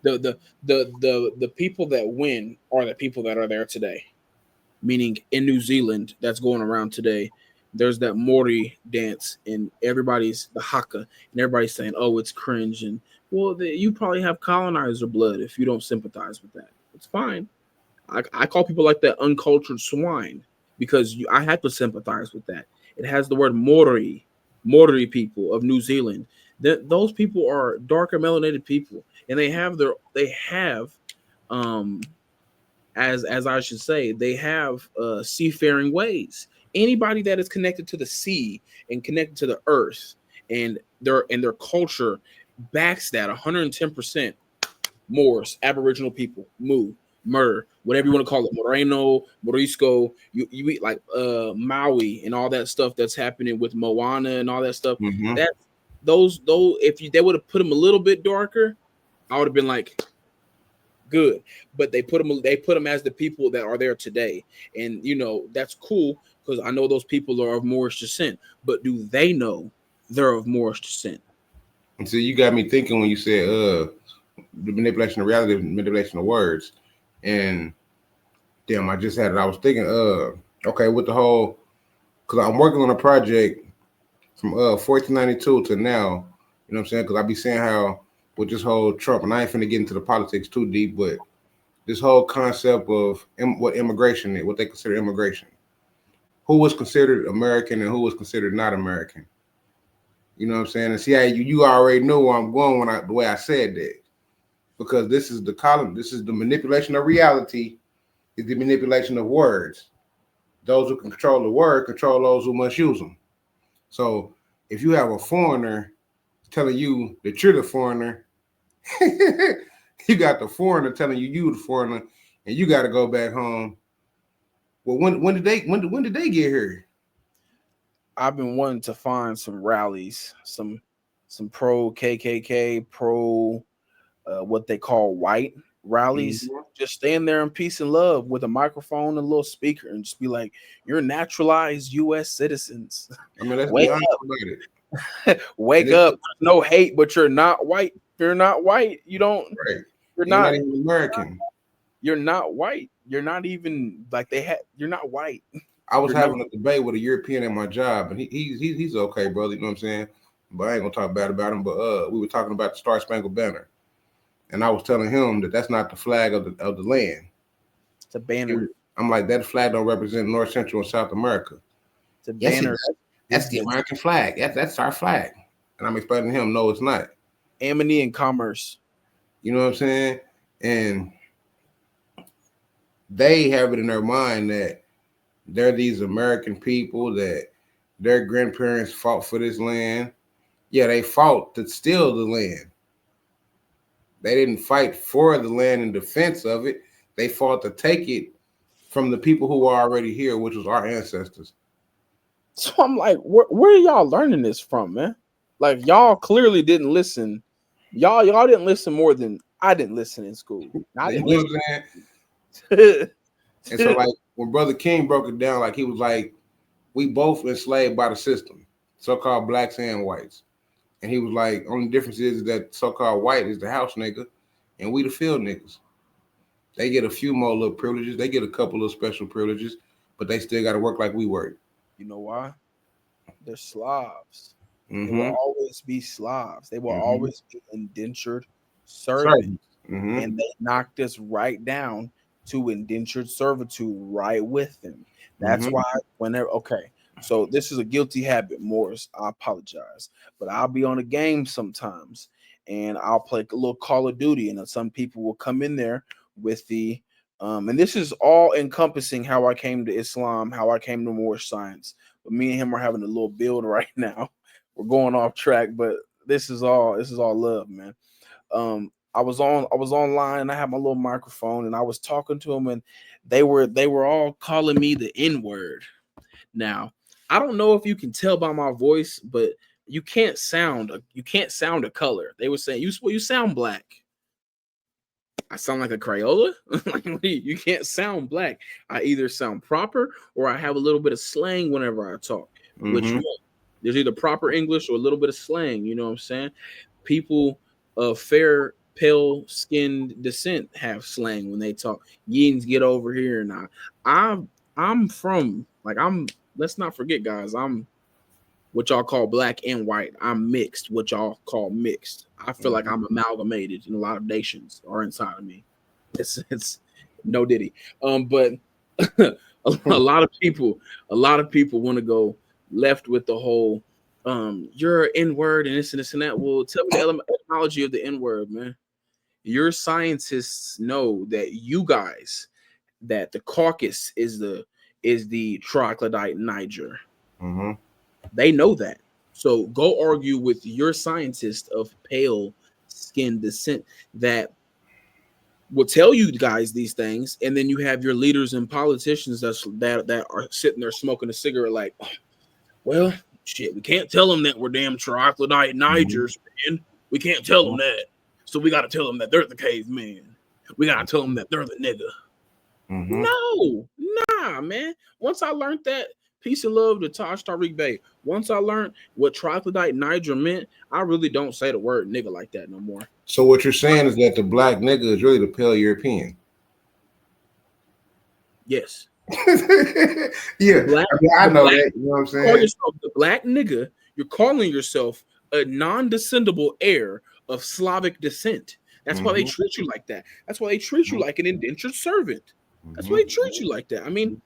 The people that win are the people that are there today. Meaning in New Zealand, that's going around today. There's that Maori dance, and everybody's the haka, and everybody's saying, "Oh, it's cringe." And you probably have colonizer blood if you don't sympathize with that. It's fine. I call people like that uncultured swine because I have to sympathize with that. It has the word Maori people of New Zealand. Those people are darker melanated people, and they have as I should say, they have seafaring ways. Anybody that is connected to the sea and connected to the earth and their culture backs that 110%. Moors, Aboriginal people, Mur, whatever you want to call it, Moreno, Morisco, you eat like Maui and all that stuff that's happening with Moana and all that stuff. Mm-hmm. That those if they would have put them a little bit darker, I would have been like, good. But they put them as the people that are there today, and that's cool because I know those people are of Moorish descent. But do they know they're of Moorish descent? And so you got me thinking when you said the manipulation of reality, manipulation of words, and damn, I just had it. I was thinking, okay, with the whole, because I'm working on a project from 1492 to now. You know what I'm saying? Because I be saying how with this whole Trump, and I ain't finna get into the politics too deep, but this whole concept of what immigration is, what they consider immigration, who was considered American and who was considered not American. You know what I'm saying? And see how you already know where I'm going the way I said that, because this is the manipulation of reality, is the manipulation of words. Those who control the word control those who must use them. So if you have a foreigner telling you that you're the foreigner, you got the foreigner telling you the foreigner, and you got to go back home. Well, when did they get here? I've been wanting to find some rallies, some pro KKK, pro what they call white rallies. Mm-hmm. Just stand there in peace and love with a microphone and a little speaker and just be like, you're naturalized U.S. citizens. I mean, let's Wake be honest up. about it. Wake up. No hate, but you're not white. You're not white. You don't. Right. You're not not even American. You're not white. You're not even like you're not white. I was having a debate with a European at my job, and he's okay, brother. You know what I'm saying? But I ain't gonna talk bad about him. But we were talking about the Star Spangled Banner, and I was telling him that that's not the flag of the land. It's a banner. I'm like, that flag don't represent North, Central, and South America. It's a banner. That's the American flag. That's our flag. And I'm explaining to him, no, it's not. Amity and commerce. You know what I'm saying? And they have it in their mind that they're these American people, that their grandparents fought for this land. Yeah, they fought to steal the land. They didn't fight for the land in defense of it. They fought to take it from the people who were already here, which was our ancestors. So I'm like, where are y'all learning this from, man? Like, y'all clearly didn't listen. Y'all didn't listen more than I didn't listen in school. I didn't you know listen. what I'm saying? And so, like, when Brother King broke it down, like, he was like, we both enslaved by the system, so-called blacks and whites. And he was like, only difference is that so-called white is the house nigga, and we the field niggas. They get a few more little privileges. They get a couple of special privileges, but they still got to work like we work. You know why? They're Slavs. Mm-hmm. They will always be Slavs. They will always be indentured Servants. servants. And they knocked us right down to indentured servitude right with them. That's why so this is a guilty habit, Morris. I apologize, but I'll be on a game sometimes and I'll play a little Call of Duty, and some people will come in there with the and this is all encompassing how I came to Islam, how I came to Moorish Science. But me and him are having a little build right now. We're going off track, but this is all love, man. I was online and I had my little microphone and I was talking to them, and they were all calling me the N-word. Now, I don't know if you can tell by my voice, but you can't sound a color. They were saying you sound black. I sound like a Crayola. You can't sound black. I either sound proper or I have a little bit of slang whenever I talk. Which one? There's either proper English or a little bit of slang. You know what I'm saying? People of fair, pale-skinned descent have slang when they talk. Yins, get over here. Now, I'm from let's not forget, guys. I'm what y'all call black and white. I'm mixed, what y'all call mixed. I feel like I'm amalgamated, and a lot of nations are inside of me. It's no diddy. But a lot of people want to go left with the whole you're an N-word and this and this and that. Well, tell me the etymology of the N-word, man. Your scientists know that that the Caucasus is the troglodyte Niger. They know that. So go argue with your scientist of pale skin descent that will tell you guys these things, and then you have your leaders and politicians that are sitting there smoking a cigarette, like, well, shit, we can't tell them that we're damn troglodyte Nigers, man. We can't tell them that. So we got to tell them that they're the caveman. We got to tell them that they're the nigga. No, nah, man. Once I learned that, peace and love to Taj Tariq Bey. Once I learned what troglodyte Niger meant, I really don't say the word nigga like that no more. So what you're saying is that the black nigga is really the pale European. Yes. Yeah, I know that. You know what I'm saying? Call yourself the black nigga. You're calling yourself a non-descendable heir of Slavic descent. That's why they treat you like that. That's why they treat you like an indentured servant. That's why they treat you like that. I mean,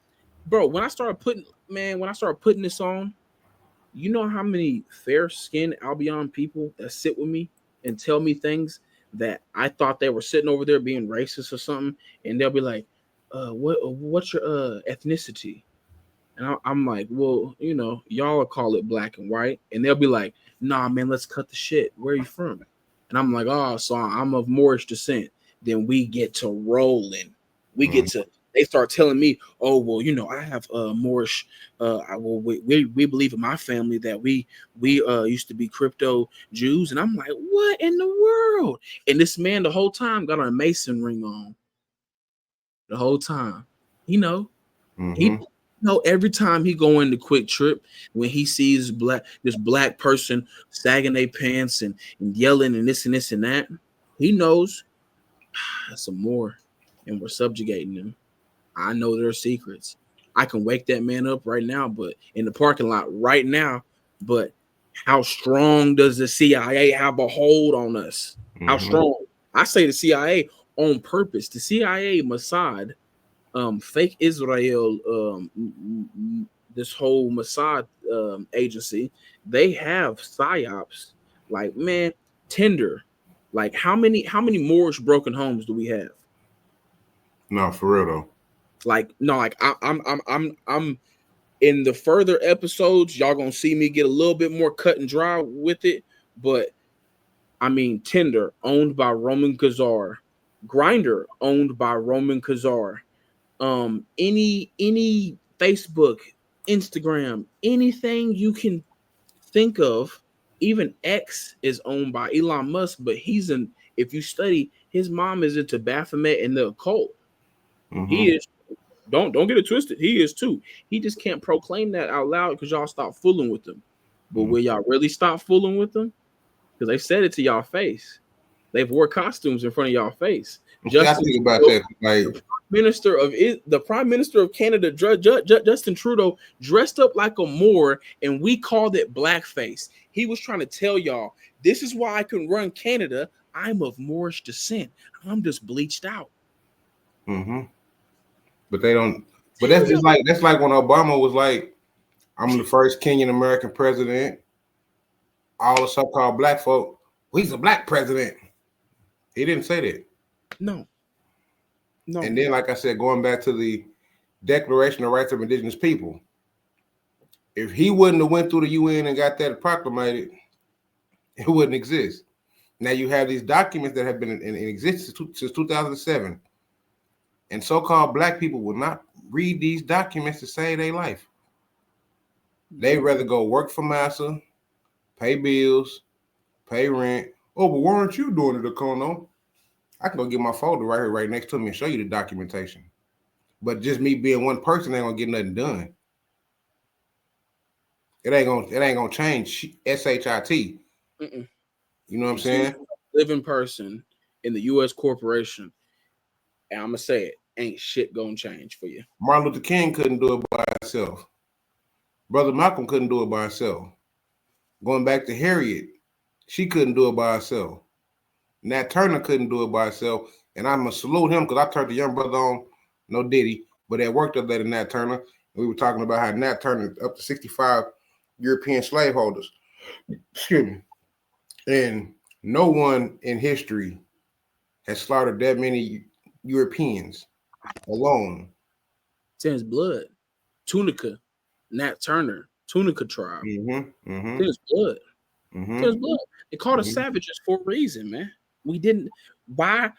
bro, when I started putting this on, you know how many fair-skinned Albion people that sit with me and tell me things that I thought they were sitting over there being racist or something, and they'll be like, what's your ethnicity? And I'm like, well, you know, y'all will call it black and white. And they'll be like, nah, man, let's cut the shit. Where are you from? And I'm like, oh, so I'm of Moorish descent. Then we get to rolling. They start telling me, oh, well, you know, I have Moorish. We believe in my family that we used to be crypto Jews. And I'm like, what in the world? And this man the whole time got a Mason ring on. The whole time. He every time he go into Quick Trip, when he sees this black person sagging their pants and yelling and this and this and that, he knows some more, and we're subjugating them. I know their secrets. I can wake that man up right now, but in the parking lot right now. But how strong does the CIA have a hold on us? How strong? I say the CIA on purpose. The CIA, Mossad, fake Israel, this whole Mossad agency, they have psyops. Like, man, Tinder. Like, how many Moorish broken homes do we have? No, for real though. Like, no, like I'm in the further episodes, y'all gonna see me get a little bit more cut and dry with it. But I mean, Tinder owned by Roman Khazar, Grindr owned by Roman Khazar. Any Facebook, Instagram, anything you can think of, even X is owned by Elon Musk, but if you study, his mom is into Baphomet and the occult. He is, don't get it twisted, he is too. He just can't proclaim that out loud because y'all stop fooling with them. But will y'all really stop fooling with them? Because they said it to y'all face. They've wore costumes in front of y'all face. Just think about that. Like, the Prime Minister of Canada, Justin Trudeau, dressed up like a Moor, and we called it blackface. He was trying to tell y'all, this is why I can run Canada. I'm of Moorish descent. I'm just bleached out. But they don't. But that's like when Obama was like, I'm the first Kenyan American president. All the so-called black folk, well, he's a black president. He didn't say that. No. And then, like I said, going back to the Declaration of Rights of Indigenous People, if he wouldn't have went through the UN and got that proclamated, it wouldn't exist. Now you have these documents that have been in existence since 2007, and so-called black people will not read these documents to save their life. They'd rather go work for massa, pay bills, pay rent. Oh, but why aren't you doing it, Okono? I can go get my folder right here, right next to me, and show you the documentation. But just me being one person ain't gonna get nothing done. It ain't gonna change. SHIT. You know what I'm saying? Living person in the U.S. corporation, and I'm gonna say it, ain't shit gonna change for you. Martin Luther King couldn't do it by himself. Brother Malcolm couldn't do it by himself. Going back to Harriet, she couldn't do it by herself. Nat Turner couldn't do it by herself. And I'm going to salute him because I turned the young brother on, no Diddy, but at work the other day to Nat Turner. And we were talking about how Nat Turner up to 65 European slaveholders. Excuse me. And no one in history has slaughtered that many Europeans alone. It's in his blood. Tunica, Nat Turner, Tunica tribe. Mm-hmm. Mm-hmm. There's blood. Mm-hmm. There's blood. They called us Mm-hmm. savages for a reason, man. We didn't. Why?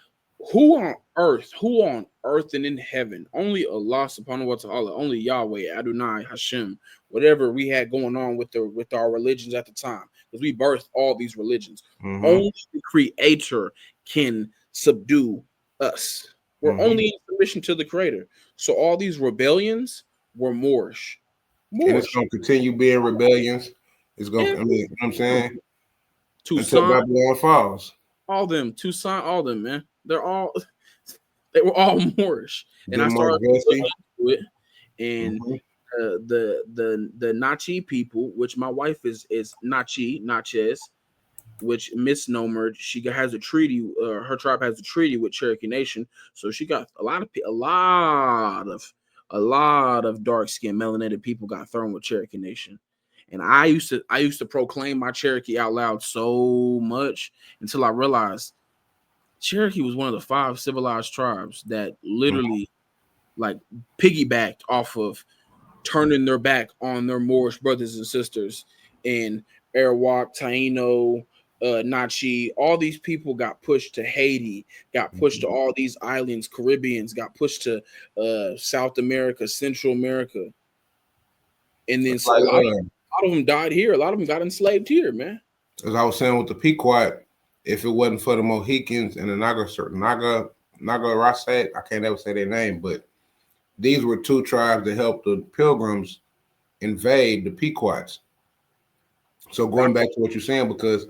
Who on earth? Who on earth and in heaven? Only Allah Subhanahu wa Taala. Only Yahweh, Adonai, Hashem, whatever we had going on with our religions at the time, because we birthed all these religions. Mm-hmm. Only the Creator can subdue us. We're Mm-hmm. only in submission to the Creator. So all these rebellions were Moorish. And it's Moorish. gonna continue being rebellions. It's gonna, I Every mean, you know what I'm saying? Until Tucson, Babylon falls. all them, Tucson, all them, man. They were all Moorish. And I Them Mark started Jesse. looking into it, and Mm-hmm. the Nachi people, which my wife is Natchez, which misnomered. She has a treaty. Her tribe has a treaty with Cherokee Nation, so she got a lot of dark skinned melanated people got thrown with Cherokee Nation. And I used to proclaim my Cherokee out loud so much until I realized Cherokee was one of the 5 civilized tribes that literally like piggybacked off of turning their back on their Moorish brothers and sisters. And Arawak, Taino, Nachi, all these people got pushed to Haiti, got pushed to all these islands, Caribbeans, got pushed to South America, Central America. And then a Like, lot of them died here. A lot of them got enslaved here, man. as I was saying with the Pequot, if it wasn't for the Mohicans and the Naga Rasset, I can't ever say their name, but these were 2 tribes that helped the Pilgrims invade the Pequots. So going back to what you're saying, because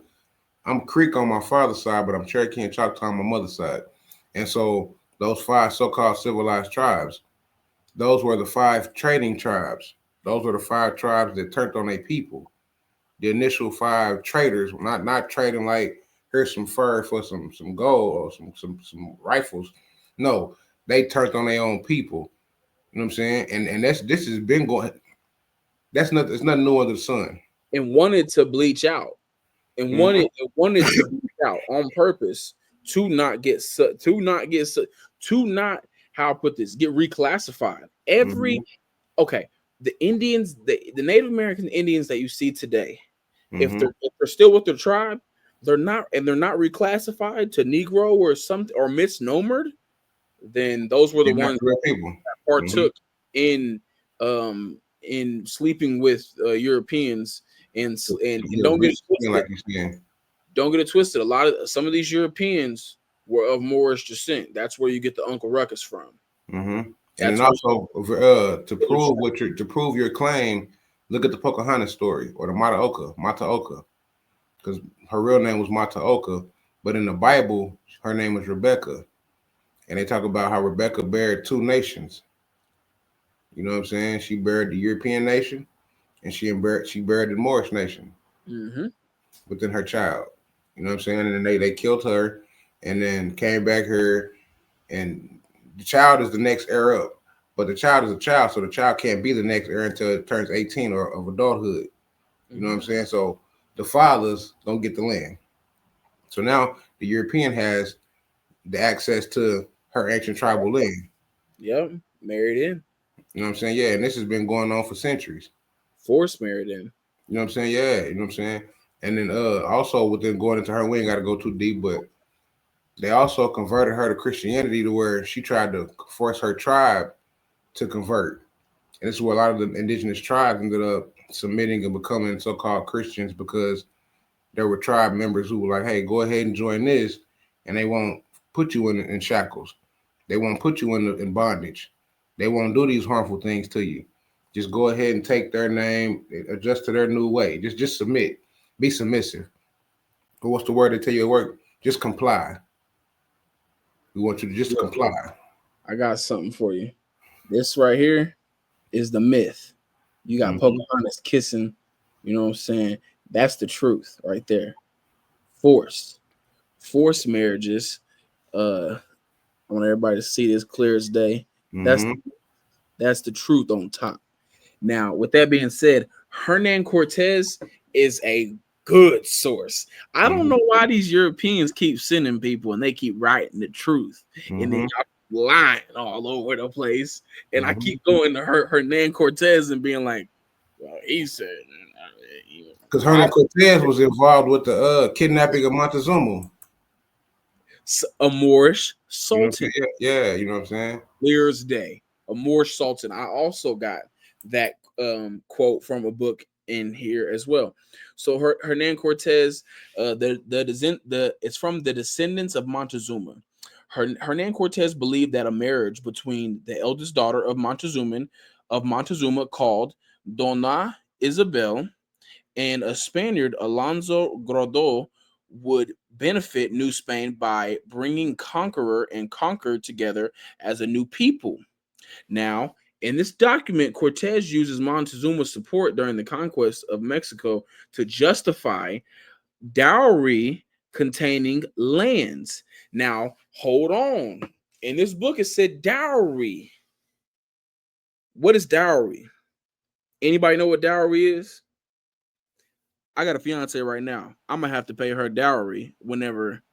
I'm Creek on my father's side, but I'm Cherokee and Choctaw on my mother's side. And so those 5 so-called civilized tribes, those were the 5 trading tribes. Those were the 5 tribes that turned on their people. The initial 5 traders, not trading like here's some fur for some gold or some rifles. No, they turned on their own people. You know what I'm saying? And this has been going. It's nothing new under the sun. And wanted to bleach out. And wanted to bleach out on purpose to not how I put this, get reclassified. Okay, the Indians, the Native American Indians that you see today, if they're still with their tribe, they're not reclassified to Negro or something or misnomered, then those were the ones people that partook in sleeping with Europeans and don't get it twisted. Like you're saying. Don't get it twisted. Some of these Europeans were of Moorish descent. That's where you get the Uncle Ruckus from. And then also to prove your claim, look at the Pocahontas story or the Mataoka, because her real name was Mataoka, but in the Bible her name was Rebecca, and they talk about how Rebecca buried 2 nations. You know what I'm saying? She buried the European nation, and she buried the Moorish nation within her child. You know what I'm saying? And then they killed her, and then came back here, and the child is the next heir up. But the child is a child, so the child can't be the next heir until it turns 18 or of adulthood. You know what I'm saying? So the fathers don't get the land. So now the European has the access to her ancient tribal land. Yep, married in. You know what I'm saying? Yeah, and this has been going on for centuries. Forced married in. You know what I'm saying? Yeah, you know what I'm saying? And then also within going into her, we ain't got to go too deep, but they also converted her to Christianity to where she tried to force her tribe to convert. And this is where a lot of the indigenous tribes ended up submitting and becoming so-called Christians, because there were tribe members who were like, hey, go ahead and join this, and they won't put you in shackles. They won't put you in bondage. They won't do these harmful things to you. Just go ahead and take their name, adjust to their new way. Just submit. Be submissive. But what's the word they tell you at work? Just comply. We want you to just comply. I got something for you. This right here is the myth. You got Pocahontas kissing, you know what I'm saying? That's the truth right there. Forced marriages. I want everybody to see this clear as day. That's the truth on top. Now, with that being said, Hernan Cortez is a good source. I don't know why these Europeans keep sending people and they keep writing the truth, and then y'all lying all over the place. And I keep going to Hernan Cortez and being like, Well, he said, Because Hernan Cortez was involved with the kidnapping of Montezuma. a Moorish You know what I'm sultan. saying? Yeah, you know what I'm saying? Clear as day. A Moorish sultan. I also got that quote from a book in here as well. So Hernan Cortez, it's from the descendants of Montezuma. Hernan Cortez believed that a marriage between the eldest daughter of Montezuma called Dona Isabel and a Spaniard, Alonso Grado, would benefit New Spain by bringing conqueror and conquered together as a new people. Now, in this document, Cortez uses Montezuma's support during the conquest of Mexico to justify dowry containing lands. Now, hold on. In this book, it said dowry. What is dowry? Anybody know what dowry is? I got a fiance right now. I'm gonna have to pay her dowry whenever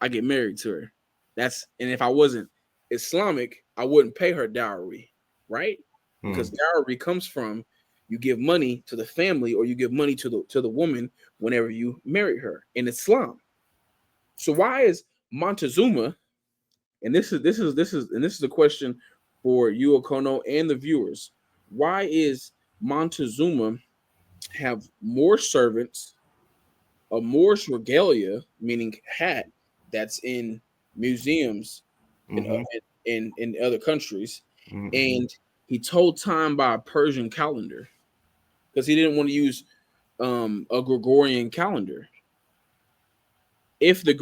I get married to her. And if I wasn't Islamic, I wouldn't pay her dowry, right? Because dowry comes from you give money to the family or you give money to the woman whenever you marry her in Islam. So why is Montezuma, and this is the question for you, Okono, and the viewers, why is Montezuma have more servants, a Moorish regalia, meaning hat, that's in museums in other countries, and he told time by a Persian calendar because he didn't want to use a Gregorian calendar. If the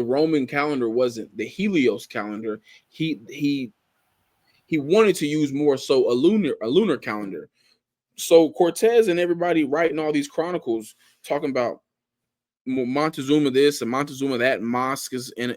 Roman calendar wasn't the Helios calendar, he wanted to use more so a lunar calendar. So Cortez and everybody writing all these chronicles talking about Montezuma this and Montezuma that, mosques in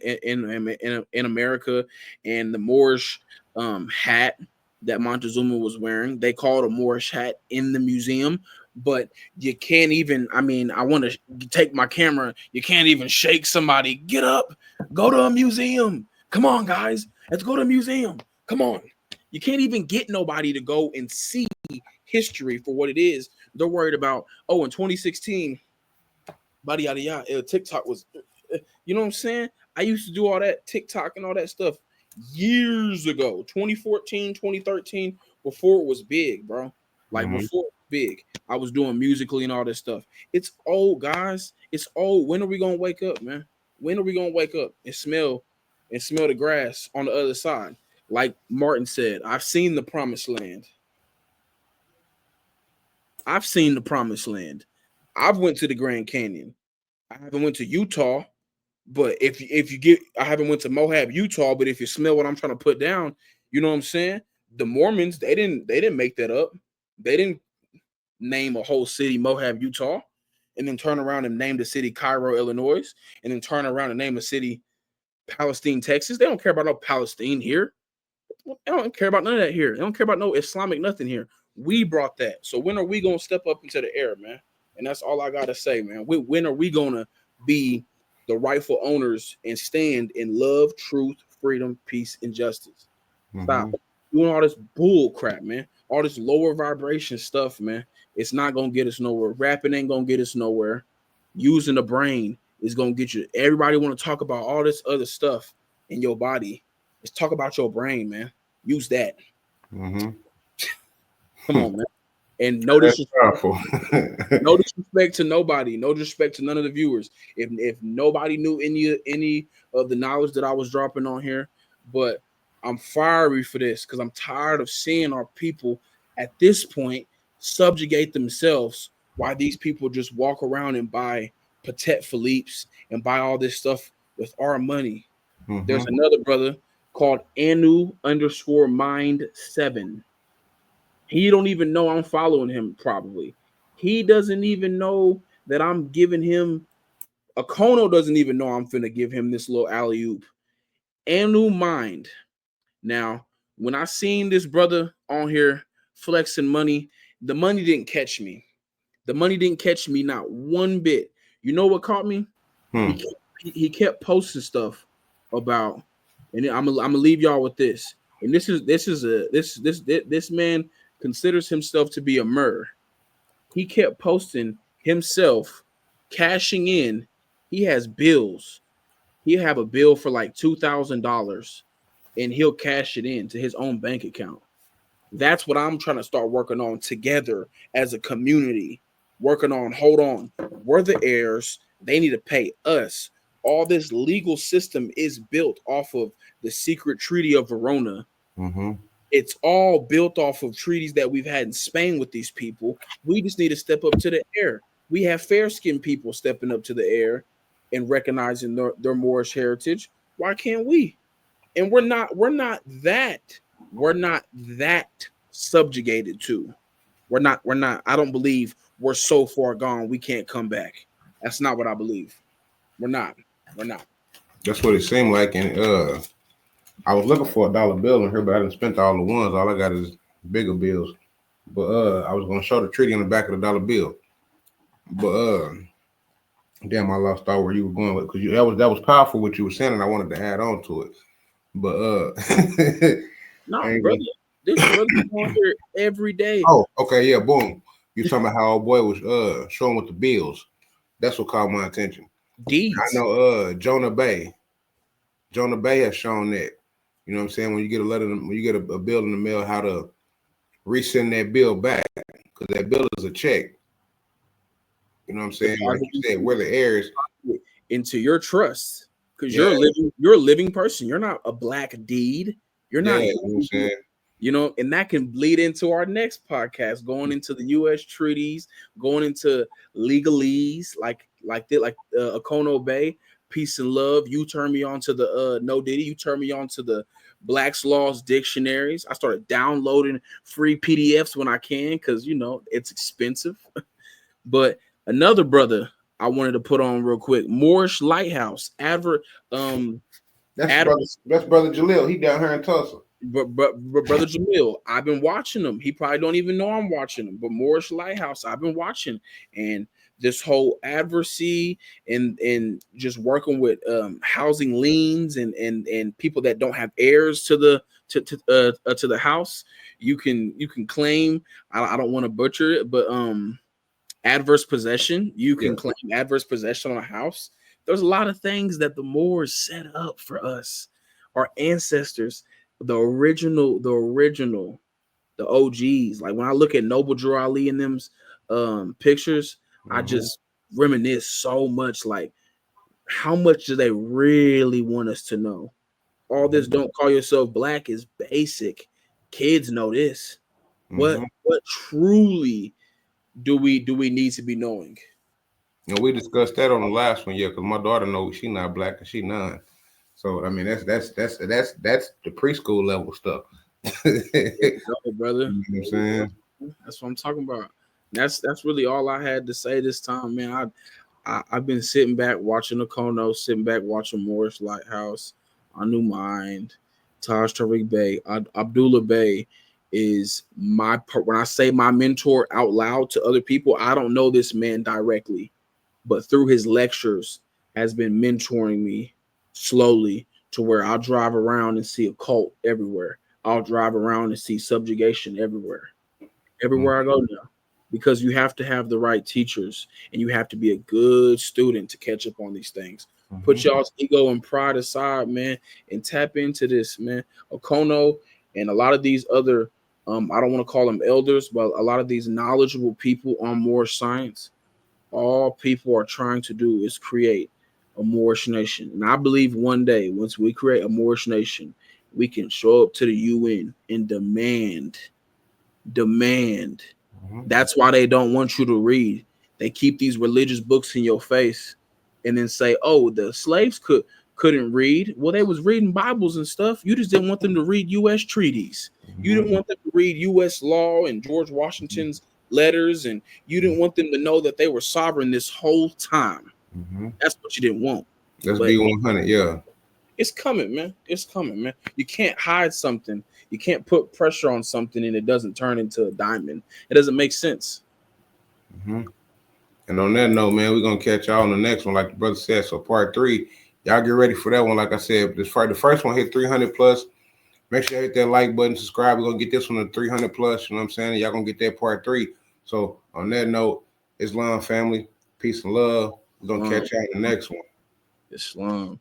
America, and the Moorish hat that Montezuma was wearing. They called a Moorish hat in the museum, but you can't even. I mean, I want to take my camera. You can't even shake somebody. Get up, go to a museum. Come on, guys, let's go to a museum. Come on. You can't even get nobody to go and see history for what it is. They're worried about, in 2016, yada yada. TikTok was, you know what I'm saying? I used to do all that TikTok and all that stuff years ago, 2014, 2013, before it was big, bro. Like before it was big, I was doing Musically and all this stuff. It's old, guys. It's old. When are we gonna wake up, man? When are we gonna wake up and smell the grass on the other side? Like Martin said, I've seen the promised land. I've seen the promised land. I've went to the Grand Canyon. I haven't went to Utah, but if you get, I haven't went to Moab, Utah. But if you smell what I'm trying to put down, you know what I'm saying? The Mormons, they didn't make that up. They didn't name a whole city Moab, Utah, and then turn around and name the city Cairo, Illinois, and then turn around and name a city Palestine, Texas. They don't care about no Palestine here. They don't care about none of that here. They don't care about no Islamic nothing here. We brought that. So when are we gonna step up into the air, man? And that's all I gotta say, man. When are we gonna be the rightful owners and stand in love, truth, freedom, peace, and justice? Stop doing all this bull crap, man. All this lower vibration stuff, man. It's not gonna get us nowhere. Rapping ain't gonna get us nowhere. Using the brain is gonna get you. Everybody want to talk about all this other stuff in your body. Let's talk about your brain, man. Use that. Come on, man. And no disrespect, no disrespect to nobody, no disrespect to none of the viewers. If nobody knew any of the knowledge that I was dropping on here, but I'm fiery for this because I'm tired of seeing our people at this point subjugate themselves while these people just walk around and buy Patek Philippe's and buy all this stuff with our money. There's another brother called Anu_Mind7. He don't even know I'm following him, probably. He doesn't even know that I'm giving him Kono doesn't even know I'm finna give him this little alley-oop. Anu Mind. Now, when I seen this brother on here flexing money, the money didn't catch me. The money didn't catch me not one bit. You know what caught me? He kept posting stuff about, and I'm gonna leave y'all with this. And this man considers himself to be a Mur. He kept posting himself cashing in. He has bills. He'll have a bill for like $2,000 and he'll cash it in to his own bank account. That's what I'm trying to start working on together as a community. Working on, hold on, we're the heirs. They need to pay us. All this legal system is built off of the secret Treaty of Verona. Mm-hmm. It's all built off of treaties that we've had in Spain with these people. We just need to step up to the air. We have fair-skinned people stepping up to the air and recognizing their Moorish heritage. Why can't we? And we're not that subjugated to. We're not. I don't believe we're so far gone we can't come back. That's not what I believe. We're not. That's what it seemed like. And I was looking for a dollar bill in here, but I didn't spend all the ones. All I got is bigger bills. But I was gonna show the treaty on the back of the dollar bill. But damn, I lost all where you were going with, because that was powerful what you were saying, and I wanted to add on to it. But no, brother, this brother's on here every day. Oh, okay, yeah, boom. You talking about how old boy was showing with the bills. That's what caught my attention. Deeds. I know Jonah Bay has shown that. You know what I'm saying? When you get a letter, when you get a bill in the mail, how to resend that bill back, because that bill is a check. You know what I'm saying? Like you said, we're the heirs into your trust, because you're a living person. You're not a black deed. You're not. You know what I'm saying? You know, and that can bleed into our next podcast, going into the U.S. treaties, going into legalese, like Okono Bay, peace and love. You turn me on to the No Diddy. You turn me on to the Black's Laws dictionaries. I started downloading free PDFs when I can, because it's expensive. But another brother I wanted to put on real quick, Moorish Lighthouse That's brother Jalil. He down here in Tulsa. But brother Jamil, I've been watching him. He probably don't even know I'm watching him. But Moorish Lighthouse, I've been watching, and this whole advocacy and just working with housing liens and people that don't have heirs to the house. You can claim. I don't want to butcher it, but adverse possession. You can claim adverse possession on a house. There's a lot of things that the Moors set up for us, our ancestors. The original, the OGs. Like when I look at Noble Drew Ali in them pictures, I just reminisce so much. Like, how much do they really want us to know? All this "don't call yourself black" is basic. Kids know this. What truly do we need to be knowing? We discussed that on the last one, because my daughter knows she's not black and she 9. So I mean, that's the preschool level stuff. Brother. You know what I'm saying? That's what I'm talking about. That's really all I had to say this time, man. I've been sitting back watching Okono, sitting back watching Moorish Lighthouse, Anu Mind, Taj Tariq Bey, Abdullah Bey is when I say my mentor out loud to other people, I don't know this man directly, but through his lectures has been mentoring me slowly to where I'll drive around and see a cult everywhere. I'll drive around and see subjugation everywhere I go now, because you have to have the right teachers and you have to be a good student to catch up on these things. Put y'all's ego and pride aside, man, and tap into this, man. Okono and a lot of these other, I don't want to call them elders, but a lot of these knowledgeable people on Moorish science, all people are trying to do is create a Moorish nation. And I believe one day, once we create a Moorish nation, we can show up to the UN and demand. That's why they don't want you to read. They keep these religious books in your face and then say, oh, the slaves couldn't read. Well, they was reading Bibles and stuff. You just didn't want them to read U.S. treaties. You didn't want them to read U.S. law and George Washington's letters, and you didn't want them to know that they were sovereign this whole time. That's what you didn't want. Let's be 100, yeah. It's coming, man. It's coming, man. You can't hide something. You can't put pressure on something and it doesn't turn into a diamond. It doesn't make sense. And on that note, man, we're gonna catch y'all on the next one, like the brother said. So part 3, y'all get ready for that one. Like I said, the first one hit 300 plus. Make sure you hit that like button, subscribe. We're gonna get this one to 300 plus. You know what I'm saying? Y'all gonna get that part 3. So on that note, Islam family, peace and love. We're gonna catch y'all in the next one. Islam.